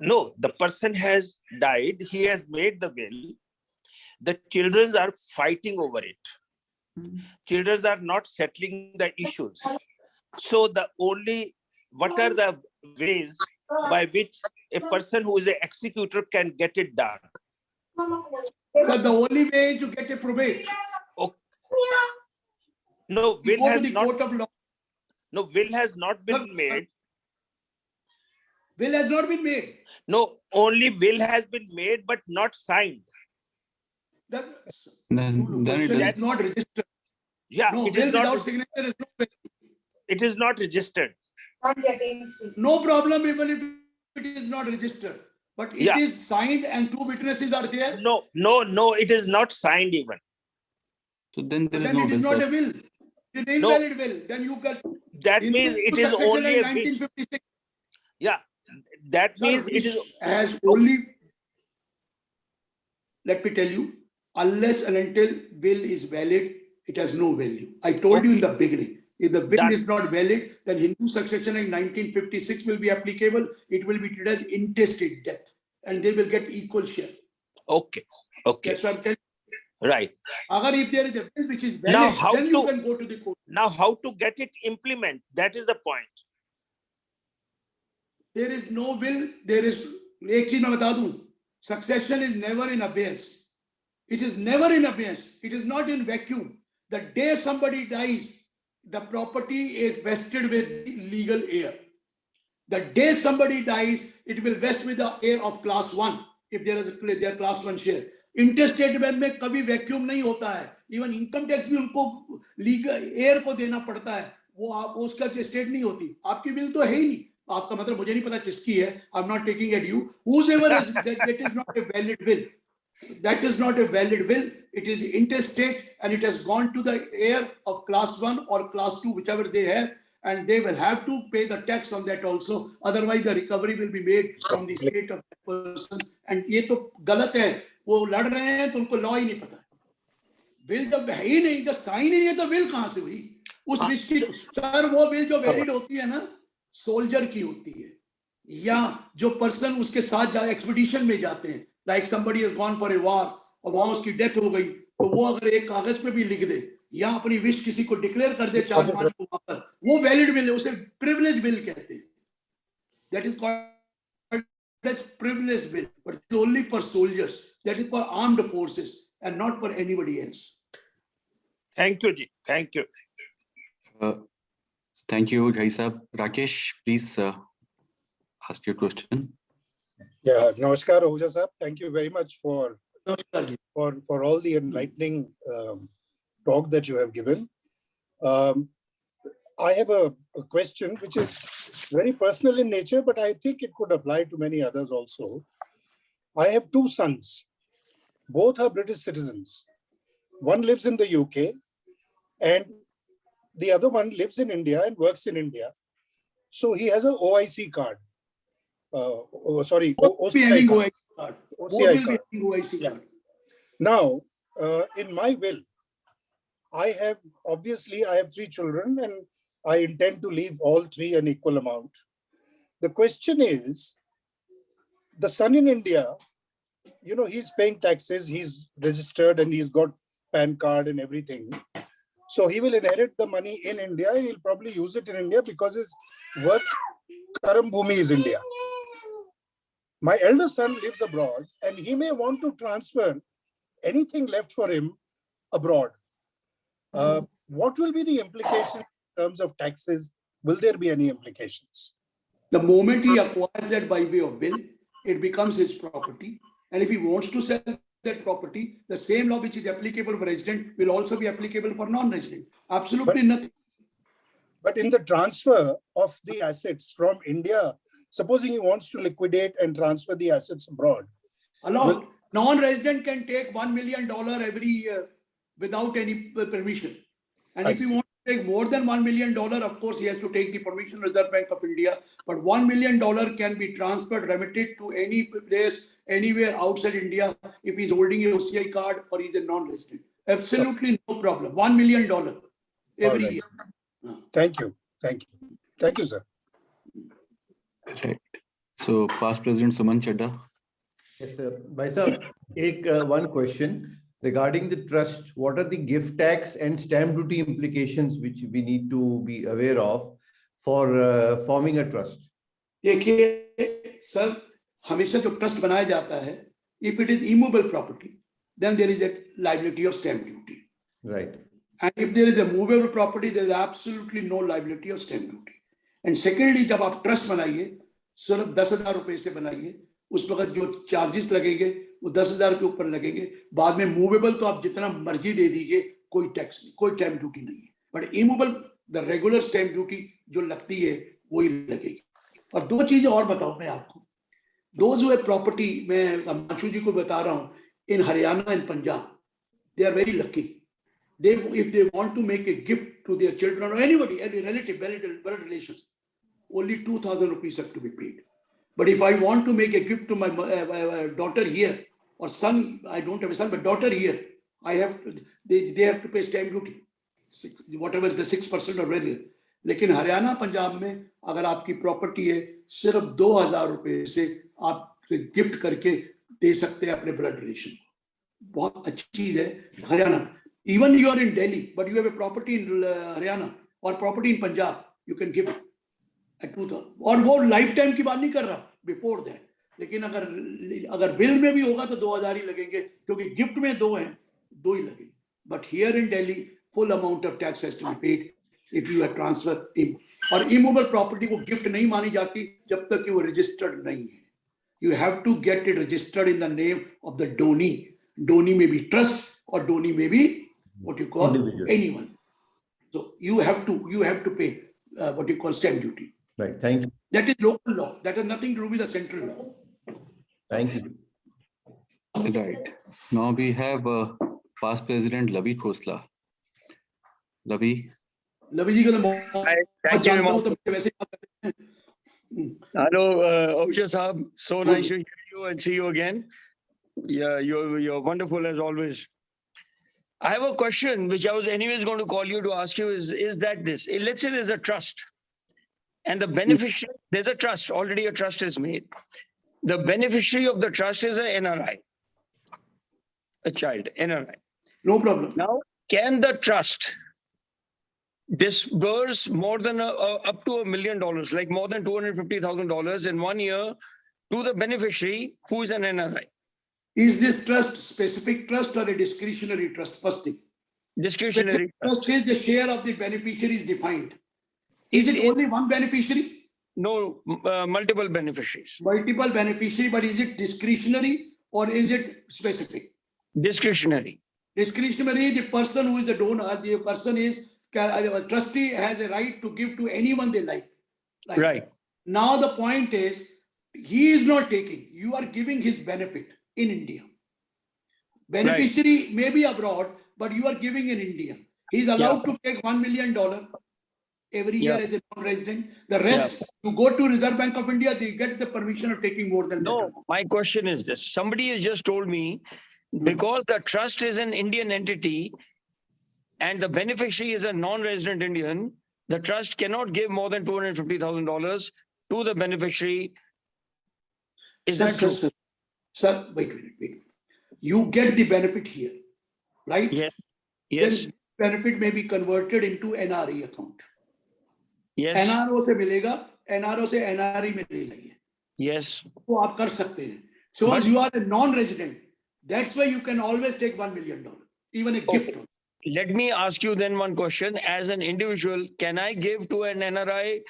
No, the person has died, he has made the will, the children are fighting over it. Children are not settling the issues. So what are the ways by which a person who is an executor can get it done? So the only way is to get a probate. Okay. No, will has not. Court of law. No, will has not been made. Will has not been made. No, only will has been made but not signed. Then it is not registered. Yeah, no, it is not without signature is no will. It is not registered. No problem even if it is not registered. But it is signed and 2 witnesses are there. No, it is not signed even. So then there is then no it is will, not sir. a will. It is invalid will. Then you get. That means it is only a wish. 1956. Yeah, that means Sir, it is as only. Let me tell you, unless and until will is valid, it has no value. I told you in the beginning. If the will is not valid, then Hindu Succession Act 1956 will be applicable. It will be treated as intestate death, and they will get equal share. Okay. That's what I'm telling you. Right. If there is a will which is valid, now then you can go to the court. Now, how to get it implement? That is the point. There is no will. There is. एक चीज मैं बता दूं. Succession is never in abeyance. It is never in abeyance. It is not in vacuum. The day somebody dies, the property is vested with legal heir. The day somebody dies, it will vest with the heir of class one, if there is their class one share. Interstate में कभी vacuum नहीं होता है. Even income tax भी उनको legal hair को देना पड़ता है. वो आप उसका स्टेट नहीं होती. आपकी बिल तो है ही नहीं. आपका मतलब मुझे नहीं पता किसकी है. I am not taking at you. Whosoever is that is not a valid will. That is not a valid will. It is interstate and it has gone to the heir of class one or class two, whichever they have, and they will have to pay the tax on that also. Otherwise, the recovery will be made from the state of that person. And ये तो गलत है. वो लड़ रहे हैं तो उनको लॉ ही नहीं पता. विल जब है ही नहीं, जब साइन ही नहीं है तो विल कहाँ से हुई? उस विश की सर वो विल जो वैलिड होती है ना, सोल्जर की होती है, या जो पर्सन उसके साथ एक्सपीडिशन में जाते हैं, like somebody has gone for a war और वहां उसकी डेथ हो गई, तो वो अगर एक कागज पे भी लिख दे या अपनी विश किसी को डिक्लेयर कर दे 4-5 को वहां पर, वो वैलिड विल है. उसे प्रिविलेज विल कहते हैं. That is called privilege bill, but it's only for soldiers. That is for armed forces and not for anybody else. Thank you, Ji. Thank you. Thank you, Ghai Sahab. Rakesh, please ask your question. Yeah, Namaskar, Ahuja Sahab. Thank you very much for Namaskar ji. for all the enlightening talk that you have given. I have a question which is very personal in nature, but I think it could apply to many others also. I have 2 sons. Both are British citizens. One lives in the UK and the other one lives in India and works in India. So he has an OIC card. OCI card. OCI card. Now, in my will, I have 3 children and I intend to leave all 3 an equal amount. The question is, the son in India, you know, he's paying taxes, he's registered and he's got PAN card and everything. So he will inherit the money in India. He'll probably use it in India because his work, Karam Bhumi, is India. My elder son lives abroad and he may want to transfer anything left for him abroad. What will be the implications in terms of taxes? Will there be any implications? The moment he acquires that by way of will, it becomes his property. And if he wants to sell that property, the same law which is applicable for resident will also be applicable for non-resident. Absolutely nothing. But in the transfer of the assets from India, supposing he wants to liquidate and transfer the assets abroad. Non-resident can take $1 million every year without any permission. And if he wants to take more than $1 million, of course, he has to take the permission of Reserve Bank of India. But $1 million can be transferred, remitted to any place, anywhere outside India, if he's holding a OCI card or he's a non-resident. Absolutely no problem. $1 million every year. Thank you. Thank you. Thank you, sir. Right. So, past President Suman Chadda. Yes, sir. Bhai Sahab, one question regarding the trust. What are the gift tax and stamp duty implications which we need to be aware of for forming a trust? देखिए sir, हमेशा जो trust बनाया जाता है, if it is immovable property, then there is a liability of stamp duty. Right. And if there is a movable property, there is absolutely no liability of stamp duty. And secondly, जब आप trust बनाइए, सिर्फ 10,000 रुपए से बनाइए, उस वक्त जो चार्जेस लगेंगे वो 10,000 के ऊपर लगेंगे. बाद में मूवेबल तो आप जितना मर्जी दे दीजिए, कोई टैक्स नहीं, कोई स्टैम्प ड्यूटी नहीं है. But immovable the regular stamp duty जो लगती है वही लगेगी. और 2 चीजें और बताऊं मैं आपको. Those who have property, मैं अंशु जी को बता रहा हूं, in Haryana and Punjab, they are very lucky. If they want to make a gift to their children or anybody, any relative, blood relations, only 2,000 rupees have to be paid. But if I want to make a gift to my daughter here or son, I don't have a son, but daughter here, I have to, they have to pay stamp duty, whatever the 6% or whatever. लेकिन हरियाणा पंजाब में अगर आपकी property है, सिर्फ 2,000 रुपए से आप gift करके दे सकते हैं अपने ब्लड रिलेशन को. बहुत अच्छी चीज है Haryana. Even you are in Delhi, but you have a property in Haryana or property in Punjab, you can give it at 2,000. और वो lifetime की बात नहीं कर रहा, before that. लेकिन अगर बिल में भी होगा तो 2000 ही लगेंगे, क्योंकि गिफ्ट में 2 हैं, 2 ही लगेंगे. But here in Delhi, full amount of tax has to be paid if you are transferred. और immovable property को गिफ्ट नहीं मानी जाती जब तक कि वो registered नहीं है. You have to get it registered in the name of the donee. Donee may be trust or donee may be what you call Individual. anyone. So you have to pay what you call stamp duty. Right. Thank you. That is local law. That has nothing to do with the central law. Thank you. Right. Now we have past President Lavi Khosla. Lavi. लवी जी का तो Thank you, जानता हूं, तो वैसे Hello, Ahuja Saab. So nice to hear you and see you again. Yeah, you're wonderful as always. I have a question which I was anyways going to call you to ask you is that this, let's say there's a trust and the beneficiary, there's a trust, already a trust is made. The beneficiary of the trust is an NRI, a child, NRI. no problem. Now, can the trust disburse more than up to $1 million, like more than $250,000 in 1 year to the beneficiary who is an NRI? Is this trust specific trust or a discretionary trust? First thing. Discretionary Specific trust is the share of the beneficiary is defined. Is it only one beneficiary? No, multiple beneficiaries. Multiple beneficiary, but is it discretionary or is it specific? Discretionary. Discretionary, the person who is the donor, the person is, a trustee has a right to give to anyone they like. Right. Now the point is, he is not taking, you are giving his benefit in India. Beneficiary may be abroad, but you are giving in India. He is allowed to take $1 million every year as a non-resident. The rest, you go to Reserve Bank of India, they get the permission of taking more than that. No, my question is this. Somebody has just told me, because the trust is an Indian entity and the beneficiary is a non-resident Indian, the trust cannot give more than $250,000 to the beneficiary. Is that true? Sir, wait. You get the benefit here, right? Yes. Yes. Then benefit may be converted into NRE account. Yes. NRO से मिलेगा, NRO से NRE में ले जाइए. Yes. वो आप कर सकते हैं. So as you are a non-resident, that's why you can always take $1 million, even a gift. Let me ask you then one question. As an individual, can I give to an NRI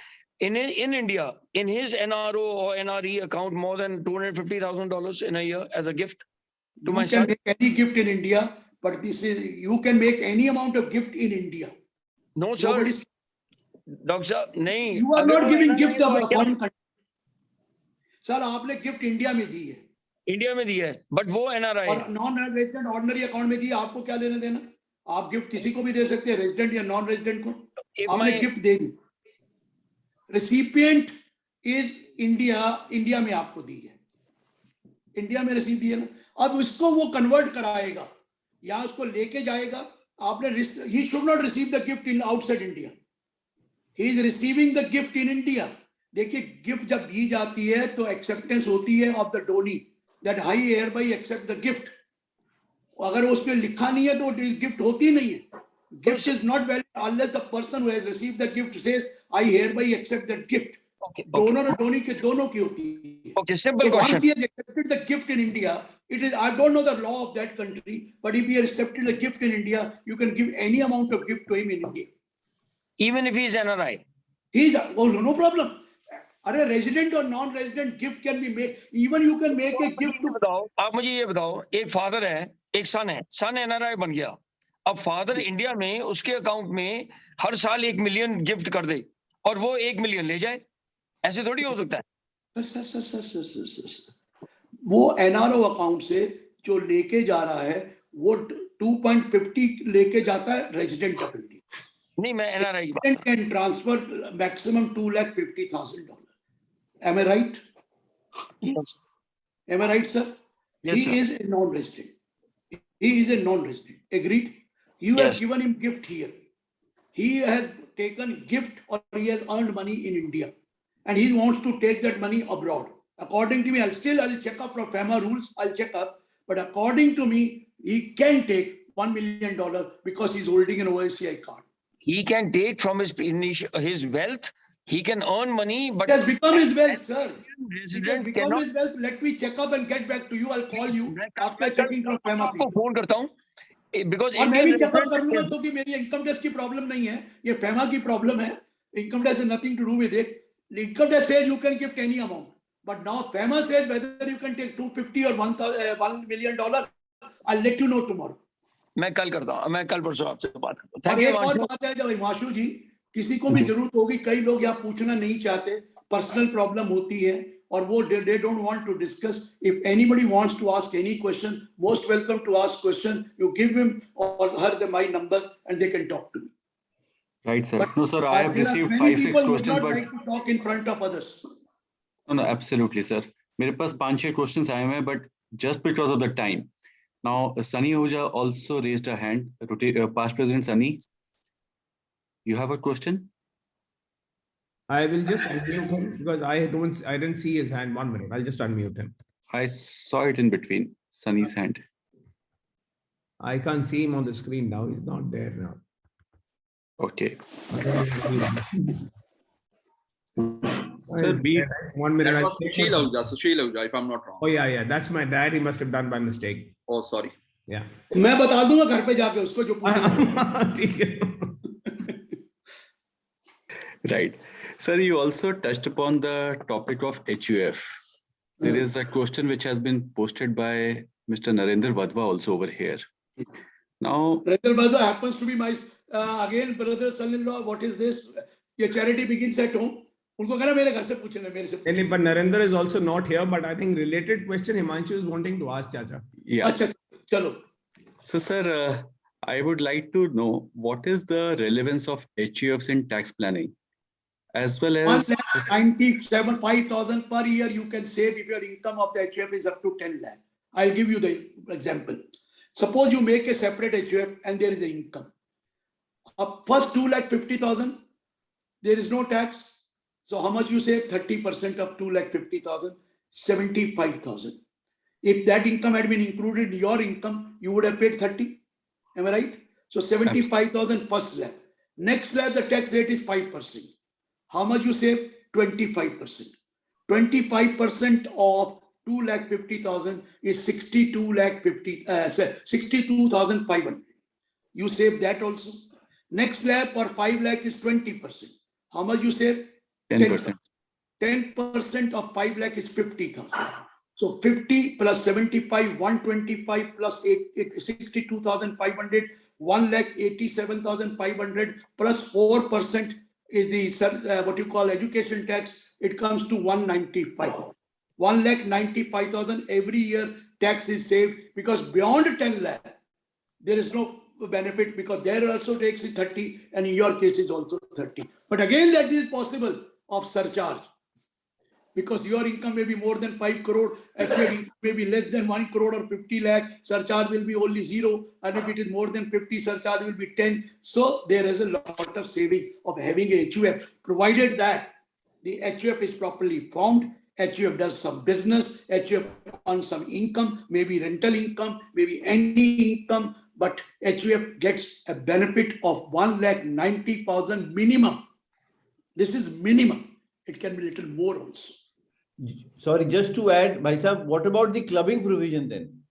in India, in his NRO or NRE account, more than $250,000 in a year as a gift to my son? You can make any gift in India, but you can make any amount of gift in India. No, sir. Doctor, nahin. You are not giving gift of a foreign country. Sir, आपने gift India में दी है. India में दी है, but वो NRI और non-resident ordinary account में दी, आपको क्या लेना देना? आप गिफ्ट किसी को भी दे सकते हैं, रेजिडेंट या नॉन रेजिडेंट को. आपने gift they the. Recipient is India में आपको दी है, इंडिया में रिसीव दी है ना. अब उसको वो कन्वर्ट कराएगा या उसको लेके जाएगा. आपने he should not receive the gift in outside India. He is receiving the gift in India. देखिए, गिफ्ट जब दी जाती है तो एक्सेप्टेंस होती है of the donee, that I hereby accept the gift. अगर उसमें लिखा नहीं है तो गिफ्ट होती नहीं है. Gift is not valid unless the person who has received the gift says, I hereby accept that gift. Donor और donee के दोनों की होती है. Okay, simple so question. Once he has accepted the gift in India, it is, I don't know the law of that country, but if he has accepted the gift in India, you can give any amount of gift to him in India. Even if he is NRI? He is, oh, no problem. अरे resident और non resident gift can be made. Even you can make a gift to. बताओ, आप मुझे ये बताओ, एक father है, एक सन है, सन NRI बन गया. अब फादर इंडिया में उसके अकाउंट में हर साल 1 मिलियन गिफ्ट कर दे और वो 1 मिलियन ले जाए, ऐसे थोड़ी हो सकता है. सर, वो NRO अकाउंट से जो लेके जा रहा है वो 2.50 लेके जाता है रेजिडेंट ऑफ इंडिया. नहीं, मैं NRI की बात can transfer maximum $250,000. Am I right? Yes. Am I right, sir? Yes, he sir. is a non-resident. He is a non-resident. Agreed? You Yes. have given him gift here. He has taken gift or he has earned money in India. And he wants to take that money abroad. According to me, I'll check up from FEMA rules, I'll check up. But according to me, he can take $1 million because he's holding an OSCI card. He can take from his wealth He can earn money, but It has become his wealth, sir. It has resident become cannot. his wealth. Let me check up and get back to you. I'll call you after मैं checking from कल FEMA आपको people. Phone करता हूँ, because और मैं Indian भी checkup कर लूंगा resident क्योंकि मेरी इनकम टैक्स की प्रॉब्लम नहीं है, ये FEMA की प्रॉब्लम है. Income tax has nothing to do with it. The income tax says you can gift any amount, but now FEMA says whether you can take 250 or $1 million. I'll let you know tomorrow. मैं कल करता हूँ, मैं कल परसों आपसे बात करता हूँ. और Thank you, एक और Himanshu. बात है, जब हिमांशु जी किसी को भी जी. जरूरत होगी, कई लोग यहाँ पूछना नहीं चाहते, पर्सनल प्रॉब्लम होती है और वो they don't want to discuss. If anybody wants to ask any question, most welcome to ask question. You give him or her my number and they can talk to me. Right, sir. But No, sir, I have there are received many 5-6 people who would questions, not but like to talk in front of others. no, absolutely, sir. मेरे पास 5-6 questions आए हैं, but just because of the time. Now, Sunny Ahuja also raised a hand. Past President Sunny, you have a question? I will just unmute him because I didn't see his hand. 1 minute. I'll just unmute him. I saw it in between Sunny's hand. I can't see him on the screen now. He's not there now. Okay. Sir, 1 minute. That I'll was check Sushil my- Ahuja, Sushil Ahuja, if I'm not wrong. Oh yeah. That's my dad. He must have done by mistake. Oh, sorry. Yeah. मैं बता दूंगा घर पे जाके उसको जो पूछेगा. ठीक है. Right. Sir, you also touched upon the topic of HUF. There is a question which has been posted by Mr. Narendra Vadva also over here. Now, Brother Badha happens to be my again brother son-in-law. What is this? Your charity begins at home. उनको कहना मेरे घर से पूछना, मेरे से नहीं, but Narendra is also not here. But I think related question Himanshu is wanting to ask Chacha. yeah. अच्छा चलो. So, sir, I would like to know what is the relevance of HUFs in tax planning, as well as 1,97,500 per year you can save if your income of the HUF is up to 10 lakh. I'll give you the example. Suppose you make a separate HUF and there is an income. First 2,50,000, there is no tax. So how much you save? 30% of 2,50,000, 75,000. If that income had been included in your income, you would have paid 30. Am I right? So 75,000 first slab. Next slab, the tax rate is 5%. How much you save? 25%. 25% of 2,50,000 is 62,500. You save that also. Next slab for 5 lakh is 20%. How much you save? 10%. 10% of 5 lakh is 50,000. So 50 plus 75, 125 plus 62,500, 1,87,500 plus 4% is the what you call education tax. It comes to 195. 1,95,000 every year tax is saved, because beyond 10 lakh there is no benefit, because there also tax is 30 and in your case is also 30. But again, that is possible of surcharge, because your income may be more than 5 crore, actually may be less than 1 crore or 50 lakh, surcharge will be only 0, and if it is more than 50, surcharge will be 10. So there is a lot of saving of having a HUF, provided that the HUF is properly formed. HUF does some business, HUF earns some income, maybe rental income, maybe any income, but HUF gets a benefit of 1,90,000 minimum. This is minimum. It can be little more also. Sorry, just to add, Bhai Sahab, what about the clubbing provision then?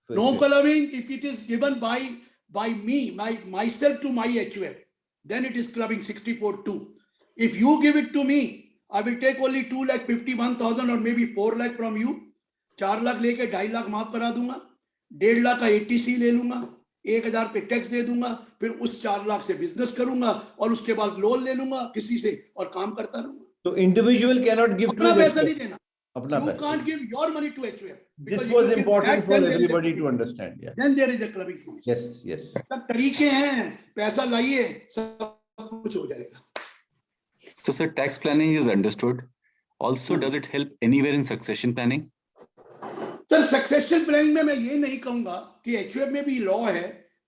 No clubbing, if it is given by me, myself to my HUF, then it is clubbing 64.2. If you give it to me, I will take only 2,51,000 or maybe 4 lakh from you. 4 lakh लेके 2.5 लाख माफ करा दूंगा, 1.5 लाख का ATC ले लूंगा, 1,000 पे tax दे दूंगा, फिर उस 4 लाख से बिजनेस करूंगा और उसके बाद लोन ले लूंगा किसी से और काम करता रहूंगा. So individual cannot give to अपना the पैसा नहीं देना. अपना You पैसा. can't give your money to HUF. This was important for everybody to understand. Yeah. Then there is a clubbing provision. Yes, yes. सब तरीके हैं, पैसा लाइए, सब कुछ हो जाएगा. So, sir, tax planning is understood. Also, does it help anywhere in succession planning? Sir succession planning में मैं ये नहीं कहूंगा कि HUF में भी लॉ है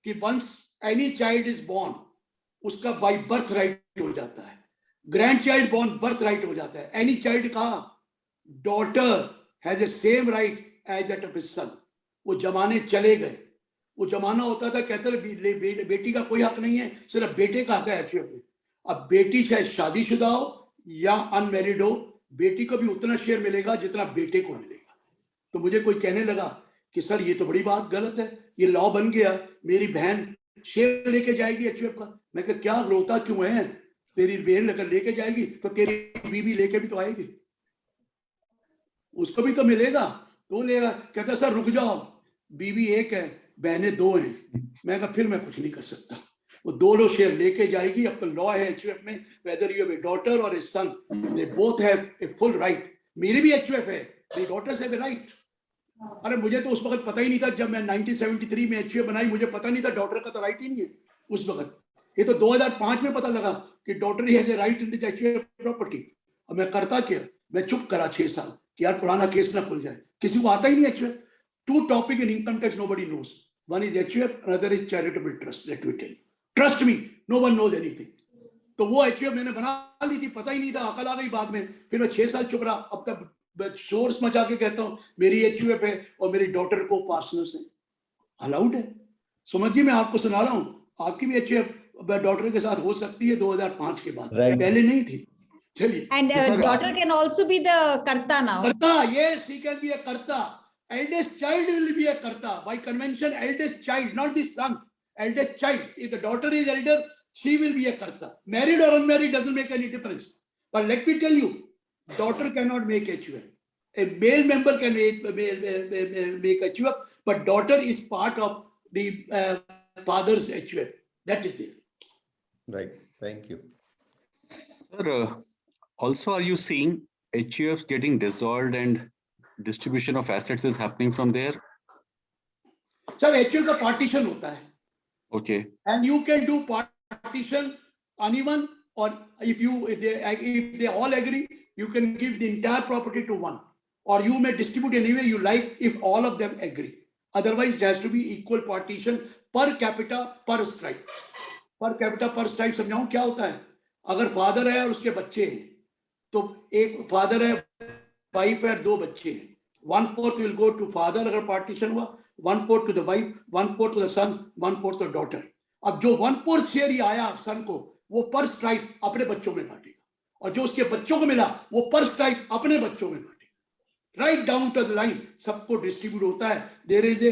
कि once any child is born उसका बाय बर्थ राइट हो जाता है, grand child born birth right हो जाता है. एनी चाइल्ड का daughter has a same right as that of his son. वो जमाने चले गए, वो जमाना होता था कहते थे बेटी का कोई हक नहीं है, सिर्फ बेटे का हक है HUF में. अब बेटी चाहे शादीशुदा हो या अनमैरिड हो, बेटी को भी उतना शेयर मिलेगा जितना बेटे को मिलेगा। तो मुझे कोई कहने लगा कि सर ये तो बड़ी बात गलत है, ये लॉ बन गया, मेरी बहन शेयर लेके जाएगी एचयूएफ का। मैं कहा क्या रोता क्यों है, तेरी बहन लेकर लेके जाएगी तो तेरी बीवी लेके भी तो आएगी, उसको भी तो मिलेगा, तो लेगा। कहता सर रुक जाओ, बीवी एक है, बहनें दो हैं। मैं कहा फिर मैं कुछ नहीं कर सकता, वो दोनों शेयर लेके जाएगी। अब तो लॉ है एचयूएफ में, whether you have a daughter और a son, they both have a full right. मेरी भी एचयूएफ है, मेरी डॉटर्स हैव ए राइट। अरे मुझे तो उस वक्त पता ही नहीं था, जब मैं 1973 में एचयूएफ बनाई, मुझे पता नहीं था डॉटर का तो राइट ही नहीं है उस वक्त। ये तो 2005 में पता लगा कि daughter has A right in the HUF property. अब मैं करता क्या, मैं चुप करा 6 साल कि यार पुराना केस ना खुल जाए, किसी को आता ही नहीं HUF. Two topic in income tax nobody knows. One is HUF, another is charitable trust. Let me tell you. Trust me, no one knows anything. तो वो HUF मैंने बना ली थी, पता ही नहीं था, अकल आ गई बाद में। फिर मैं 6 साल चुप रहा। अब तक शोर्स मचा के कहता हूँ मेरी HUF है और मेरी डॉटर को पार्टनर्स है, अलाउड है। सुमन जी मैं आपको सुना रहा हूँ, आपकी भी HUF डॉटर के साथ हो सकती है 2005 के बाद, पहले नहीं थी। चलिए। And daughter can also be the karta now. Karta, yes, he can be a karta. Eldest child will be a karta by convention. Eldest child, not the son. Eldest child. If the daughter is elder, she will be a karta. Married or unmarried doesn't make any difference. But let me tell you, daughter cannot make HUF. A male member can make HUF, but daughter is part of the father's HUF. That is it. Right. Thank you. Sir, also are you seeing HUFs getting dissolved and distribution of assets is happening from there? Sir, HUF का partition होता है. Okay. And you can do partition uneven, or if they all agree, you can give the entire property to one, or you may distribute any way you like if all of them agree. Otherwise, it has to be equal partition per capita per strike. Per capita per strike समझाऊं क्या होता है? अगर father है और उसके बच्चे हैं, तो एक फादर है, वाइफ है, 2 बच्चे हैं, 1/4 will go to father अगर पार्टीशन हुआ, 1/4 to the wife, 1/4 to the son, 1/4 to the daughter. अब जो 1/4 शेयर ही आया सन को, वो पर स्ट्राइक अपने बच्चों में बांटेगा, और जो उसके बच्चों को मिला वो पर स्ट्राइक अपने बच्चों में बांटेगा। Right down to the line सबको डिस्ट्रीब्यूट होता है। There is a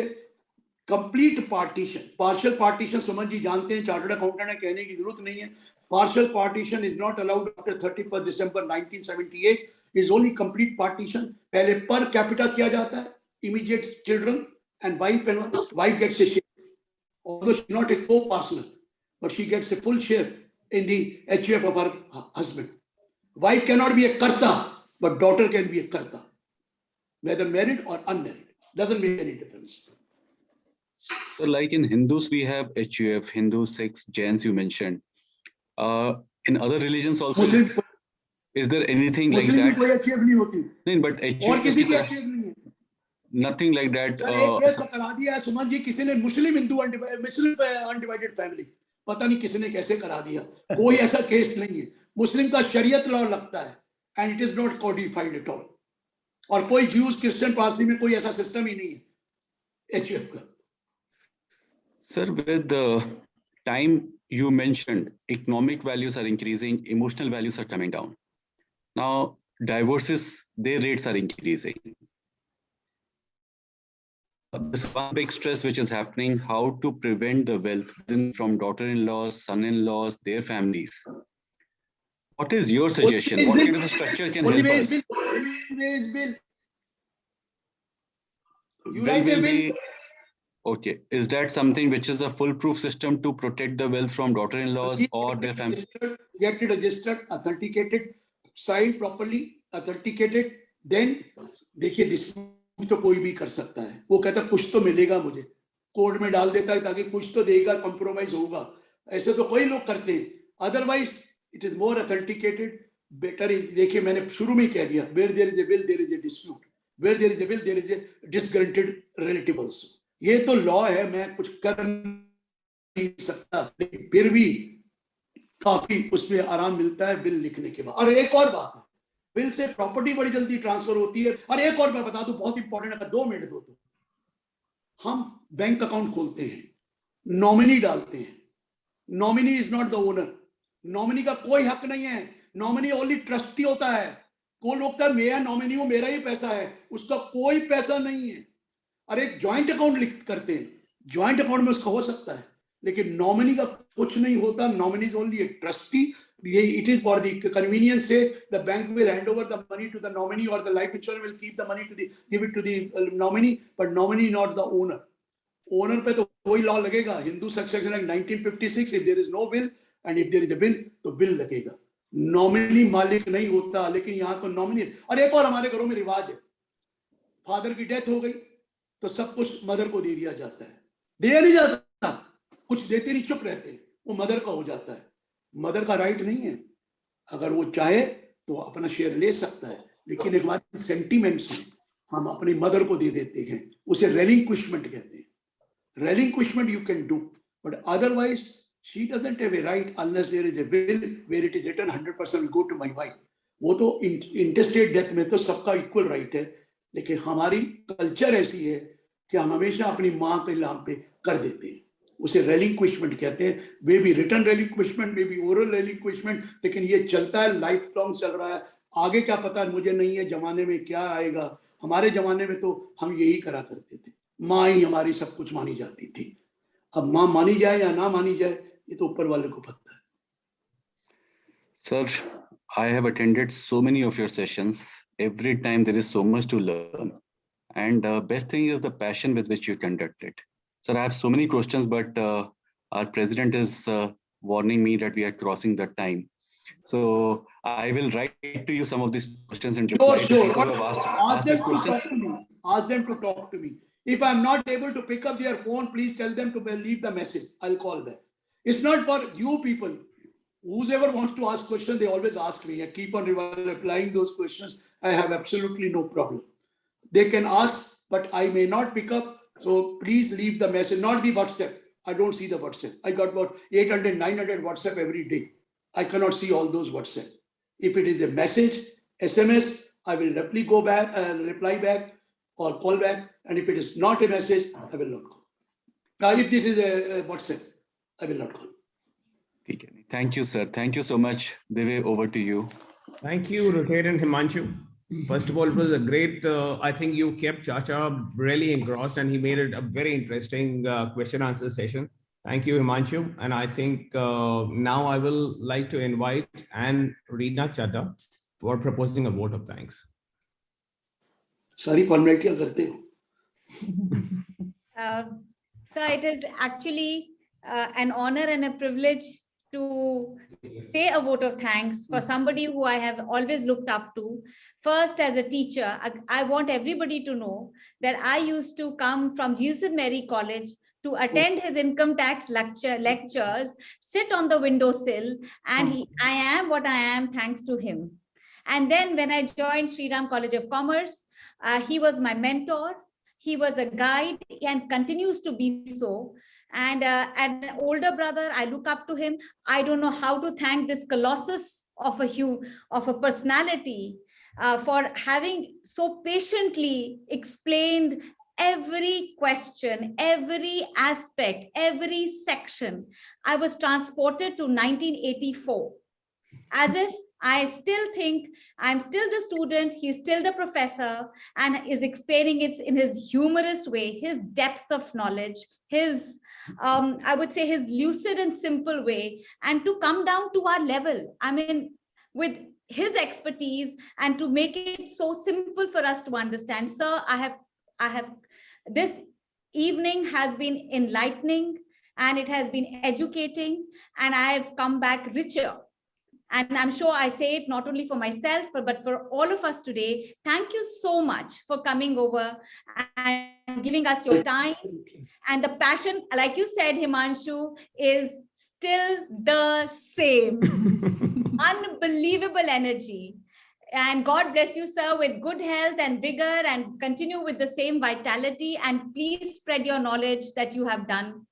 complete partition. Partial partition Suman ji जानते हैं, चार्टर्ड अकाउंटेंट है, कहने की जरूरत नहीं है। Partial partition is not allowed after 31st December 1978. Is only complete partition. पहले per capita किया जाता है, immediate children and wife gets a share. Although she's not a co-partner, but she gets a full share in the HUF of her husband. Wife cannot be a karta, but daughter can be a karta, whether married or unmarried. Doesn't make any difference. So like in Hindus, we have HUF, Hindu, Sikhs, Jains you mentioned. In other religions also, Muslim, is there anything like Muslim that? कोई HUF नहीं होती, No, but और HUF किसी की HUF नहीं है। nothing like that. Sir एक case करा दिया है सुमन जी, किसी ने मुस्लिम हिंदू अनडिवाइडेड फैमिली, पता नहीं किसी ने कैसे करा दिया। कोई ऐसा केस नहीं है। मुस्लिम का शरीयत लॉ लगता है, and it is not codified at all. और कोई ज्यूज, क्रिश्चियन, पारसी में कोई ऐसा सिस्टम ही नहीं है एचयूएफ का। Sir, with the time you mentioned, economic values are increasing, emotional values are coming down. Now, divorces, their rates are increasing. This one big stress which is happening, how to prevent the wealth from daughter-in-laws, son-in-laws, their families. What is your suggestion? What kind of a structure can help us? Bill. You When write a will bill. we? Okay, is that something which is a foolproof system to protect the wealth from daughter-in-laws or their families? Get it registered, authenticated, signed properly, authenticated. Then देखिए dispute तो कोई भी कर सकता है। वो कहता है कुछ तो मिलेगा मुझे, कोर्ट में डाल देता है ताकि कुछ तो देगा, कंप्रोमाइज होगा। ऐसे तो कई लोग करते हैं। Otherwise it is more authenticated, better is. देखिए मैंने शुरू में ही कह दिया, where there is a will there is a dispute, where there is a will there is a disgruntled relative also. ये तो लॉ है, मैं कुछ कर नहीं सकता, लेकिन फिर भी काफी उसमें आराम मिलता है बिल लिखने के बाद। और एक और बात है, बिल से प्रॉपर्टी बड़ी जल्दी ट्रांसफर होती है। और एक और मैं बता दूं, बहुत इंपॉर्टेंट, अगर 2 मिनट दो तो, हम बैंक अकाउंट खोलते हैं, नॉमिनी डालते हैं। Nominee is not the owner, nominee का कोई हक नहीं है नॉमिनी ओनली ट्रस्टी होता है। कोई लोग का मैं नॉमिनी हूं, मेरा ही पैसा है, उसका कोई पैसा नहीं है। अरे एक ज्वाइंट अकाउंट लिख करते हैं, ज्वाइंट अकाउंट में उसका हो सकता है, लेकिन नॉमिनी का कुछ नहीं होता। Nominee is only a trustee. It is for the convenience sake, the bank will hand over the money to the nominee, or the life insurance will keep the money give it to the nominee, but nominee not the owner. Owner पे तो वही law लगेगा, Hindu section like 1956, if there is no will and if there is a will, तो bill लगेगा। Nominee मालिक नहीं होता, लेकिन यहाँ तो नॉमिनी। और एक और हमारे घरों में रिवाज है, फादर की डेथ हो गई तो सब कुछ मदर को दे दिया जाता है। दिया नहीं जाता, कुछ देते नहीं, चुप रहते, वो मदर का हो जाता है। मदर का राइट नहीं है, अगर वो चाहे तो अपना शेयर ले सकता है, लेकिन हमारे सेंटीमेंट्स में हम अपनी मदर को दे देते हैं, उसे रेलिंक्विशमेंट कहते हैं। Relinquishment you can do, but otherwise she doesn't have a right unless there is a will where it is written 100% go to my wife. वो तो इंटेस्टेट डेथ में तो सबका इक्वल राइट है, लेकिन हमारी कल्चर ऐसी है कि हम हमेशा अपनी माँ के नाम पे कर देते हैं, उसे रेलिंक्विशमेंट कहते हैं। वे भी रिटर्न रेलिंक्विशमेंट, वे भी ओरल रेलिंक्विशमेंट, लेकिन ये चलता है, लाइफ लॉन्ग चल रहा है। आगे क्या पता, मुझे नहीं है जमाने में क्या आएगा। हमारे जमाने में तो हम यही करा करते थे, माँ ही हमारी सब कुछ मानी जाती थी। अब माँ मानी जाए या ना मानी जाए, ये तो ऊपर वाले को पता है। Sir, I have attended so many of your sessions. Every time there is so much to learn. And the best thing is the passion with which you conduct it. Sir, I have so many questions, but our president is warning me that we are crossing the time. So I will write to you some of these questions and reply to Sure. people who have asked these questions. Ask them to talk to me. If I'm not able to pick up their phone, please tell them to leave the message. I'll call back. It's not for you people. Whoever wants to ask questions, they always ask me. I keep on replying those questions. I have absolutely no problem. They can ask, but I may not pick up. So please leave the message, not the WhatsApp. I don't see the WhatsApp. I got about 800, 900 WhatsApp every day. I cannot see all those WhatsApp. If it is a message, SMS, I will reply back or call back. And if it is not a message, I will not call. Now, if this is a WhatsApp, I will not call. Thank you, sir. Thank you so much. Deve, over to you. Thank you, Rohit and Himanshu. First of all, it was a great, I think you kept Chacha really engrossed, and he made it a very interesting question answer session. Thank you, Himanshu. And I think now I will like to invite Anne Reena Chadha for proposing a vote of thanks. Sorry, formality करते हो. So it is actually an honor and a privilege to say a vote of thanks for somebody who I have always looked up to. First, as a teacher, I want everybody to know that I used to come from Jesus Mary College to attend his income tax lectures, sit on the windowsill, and I am what I am thanks to him. And then when I joined Sri Ram College of Commerce, he was my mentor. He was a guide and continues to be so. And an older brother, I look up to him. I don't know how to thank this colossus of a personality for having so patiently explained every question, every aspect, every section. I was transported to 1984, as if I still think I'm still the student, he's still the professor, and is explaining it in his humorous way, his depth of knowledge, his, I would say, his lucid and simple way, and to come down to our level. I mean, with his expertise and to make it so simple for us to understand. Sir, I have, this evening has been enlightening and it has been educating, and I have come back richer. And I'm sure I say it not only for myself, but for all of us today. Thank you so much for coming over and giving us your time. And the passion, like you said, Himanshu, is still the same. Unbelievable energy. And God bless you, sir, with good health and vigor, and continue with the same vitality. And please spread your knowledge that you have done.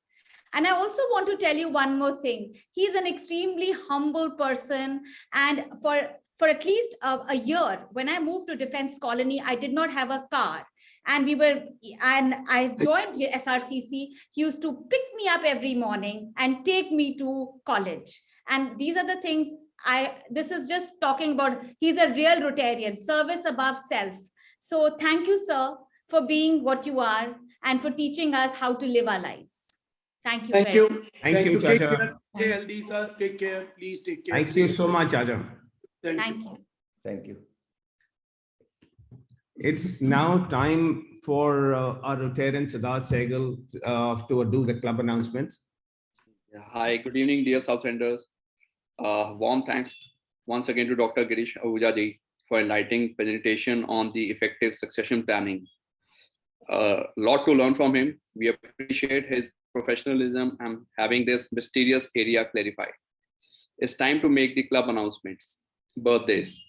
And I also want to tell you one more thing. He's an extremely humble person. And for at least a year, when I moved to Defense Colony, I did not have a car. And I joined SRCC. He used to pick me up every morning and take me to college. And these are the things this is just talking about. He's a real Rotarian, service above self. So thank you, sir, for being what you are and for teaching us how to live our lives. Thank you. Thank very you. Thank you, Take Chacha. care. Stay healthy, sir. Take care. Please take care. Thank you so much, Chacha. Thank Thank you. you. Thank you. It's now time for our Rotarian Siddharth Sehgal to do the club announcements. Hi, good evening, dear Southlanders. Warm thanks once again to Dr. Girish Ahuja ji for enlightening presentation on the effective succession planning. A lot to learn from him. We appreciate his professionalism and having this mysterious area clarified. It's time to make the club announcements. Birthdays.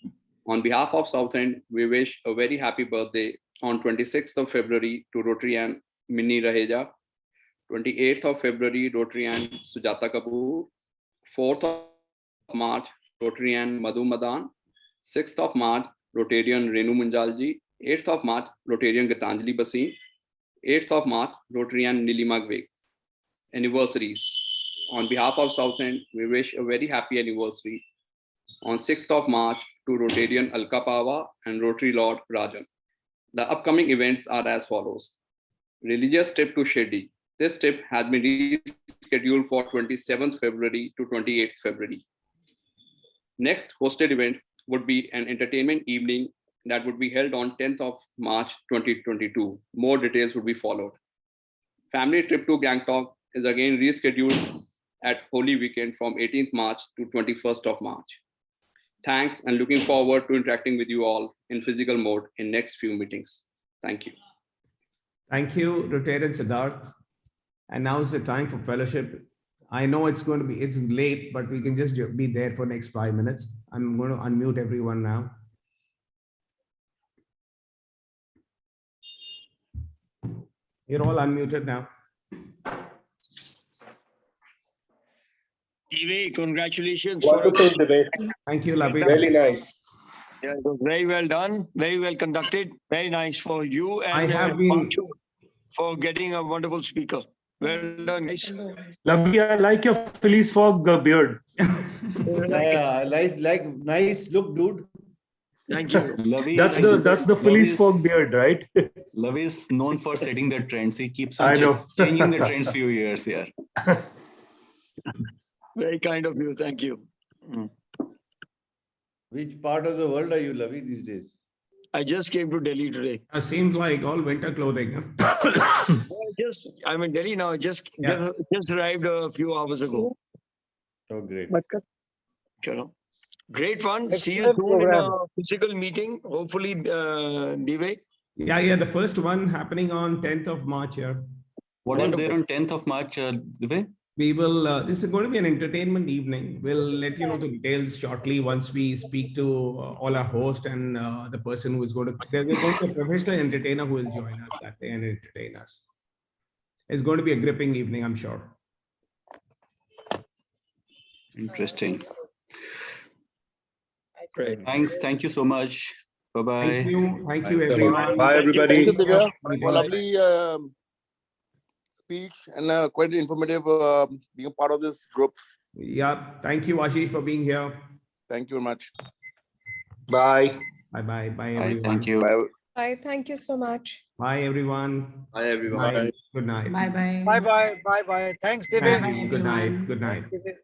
On behalf of Southend, we wish a very happy birthday on 26th of February to Rotarian Minnie Raheja, 28th of February, Rotarian Sujata Kapoor, 4th of March, Rotarian Madhu Madan, 6th of March, Rotarian Renu Munjalji, 8th of March, Rotarian Gitanjali Basin, 8th of March, Rotarian Nilima Gveg. Anniversaries. On behalf of Southend, we wish a very happy anniversary on 6th of March to Rotarian Alka Pava and Rotary Lord Rajan. The upcoming events are as follows. Religious trip to Shirdi. This trip has been rescheduled for 27th February to 28th February. Next hosted event would be an entertainment evening that would be held on 10th of March 2022. More details would be followed. Family trip to Gangtok is again rescheduled at Holy Weekend from 18th March to 21st of March. Thanks, and looking forward to interacting with you all in physical mode in next few meetings. Thank you. Thank you, Rotarian Siddharth. And now is the time for fellowship. I know it's late, but we can just be there for next 5 minutes. I'm going to unmute everyone now. You're all unmuted now. Dive, congratulations. Wonderful debate. Thank you, Labi. Really nice. Yeah, it was very well done, very well conducted. Very nice for you I and have been for getting a wonderful speaker. Well done, guys. Lovely. I like your Phillies Fog beard. Yeah, nice look, dude. Thank you. That's the Phillies Fog beard, right? Love is known for setting the trends. He keeps I on know. changing the trends few years here. Very kind of you. Thank you. Which part of the world are you, Lavi, these days? I just came to Delhi today. seems like all winter clothing. Huh? I'm in Delhi now. Just arrived a few hours ago. Oh, great. Chalo. Great fun. See you Excellent soon program. in a physical meeting. Hopefully, Dive. Yeah, the first one happening on 10th of March here. What is there on 10th of March, Dive? We will, this is going to be an entertainment evening. We'll let you know the details shortly once we speak to all our hosts and the person who is going to, there's going to be a professional entertainer who will join us that day and entertain us. It's going to be a gripping evening, I'm sure. Interesting. Great. Thanks. Thank you so much. Bye-bye. Thank you everyone. Bye, everybody. Thank you, Divya, Bye. for a lovely speech and quite informative being a part of this group. Yeah, thank you Ashish for being here. Thank you very much. Bye. Bye Bye. everyone. Thank you. Bye. Bye. Thank you so much. Bye everyone. Bye, everyone. Good night. Bye bye. Bye bye. Bye bye. Thanks, David. Good night. Good night. David.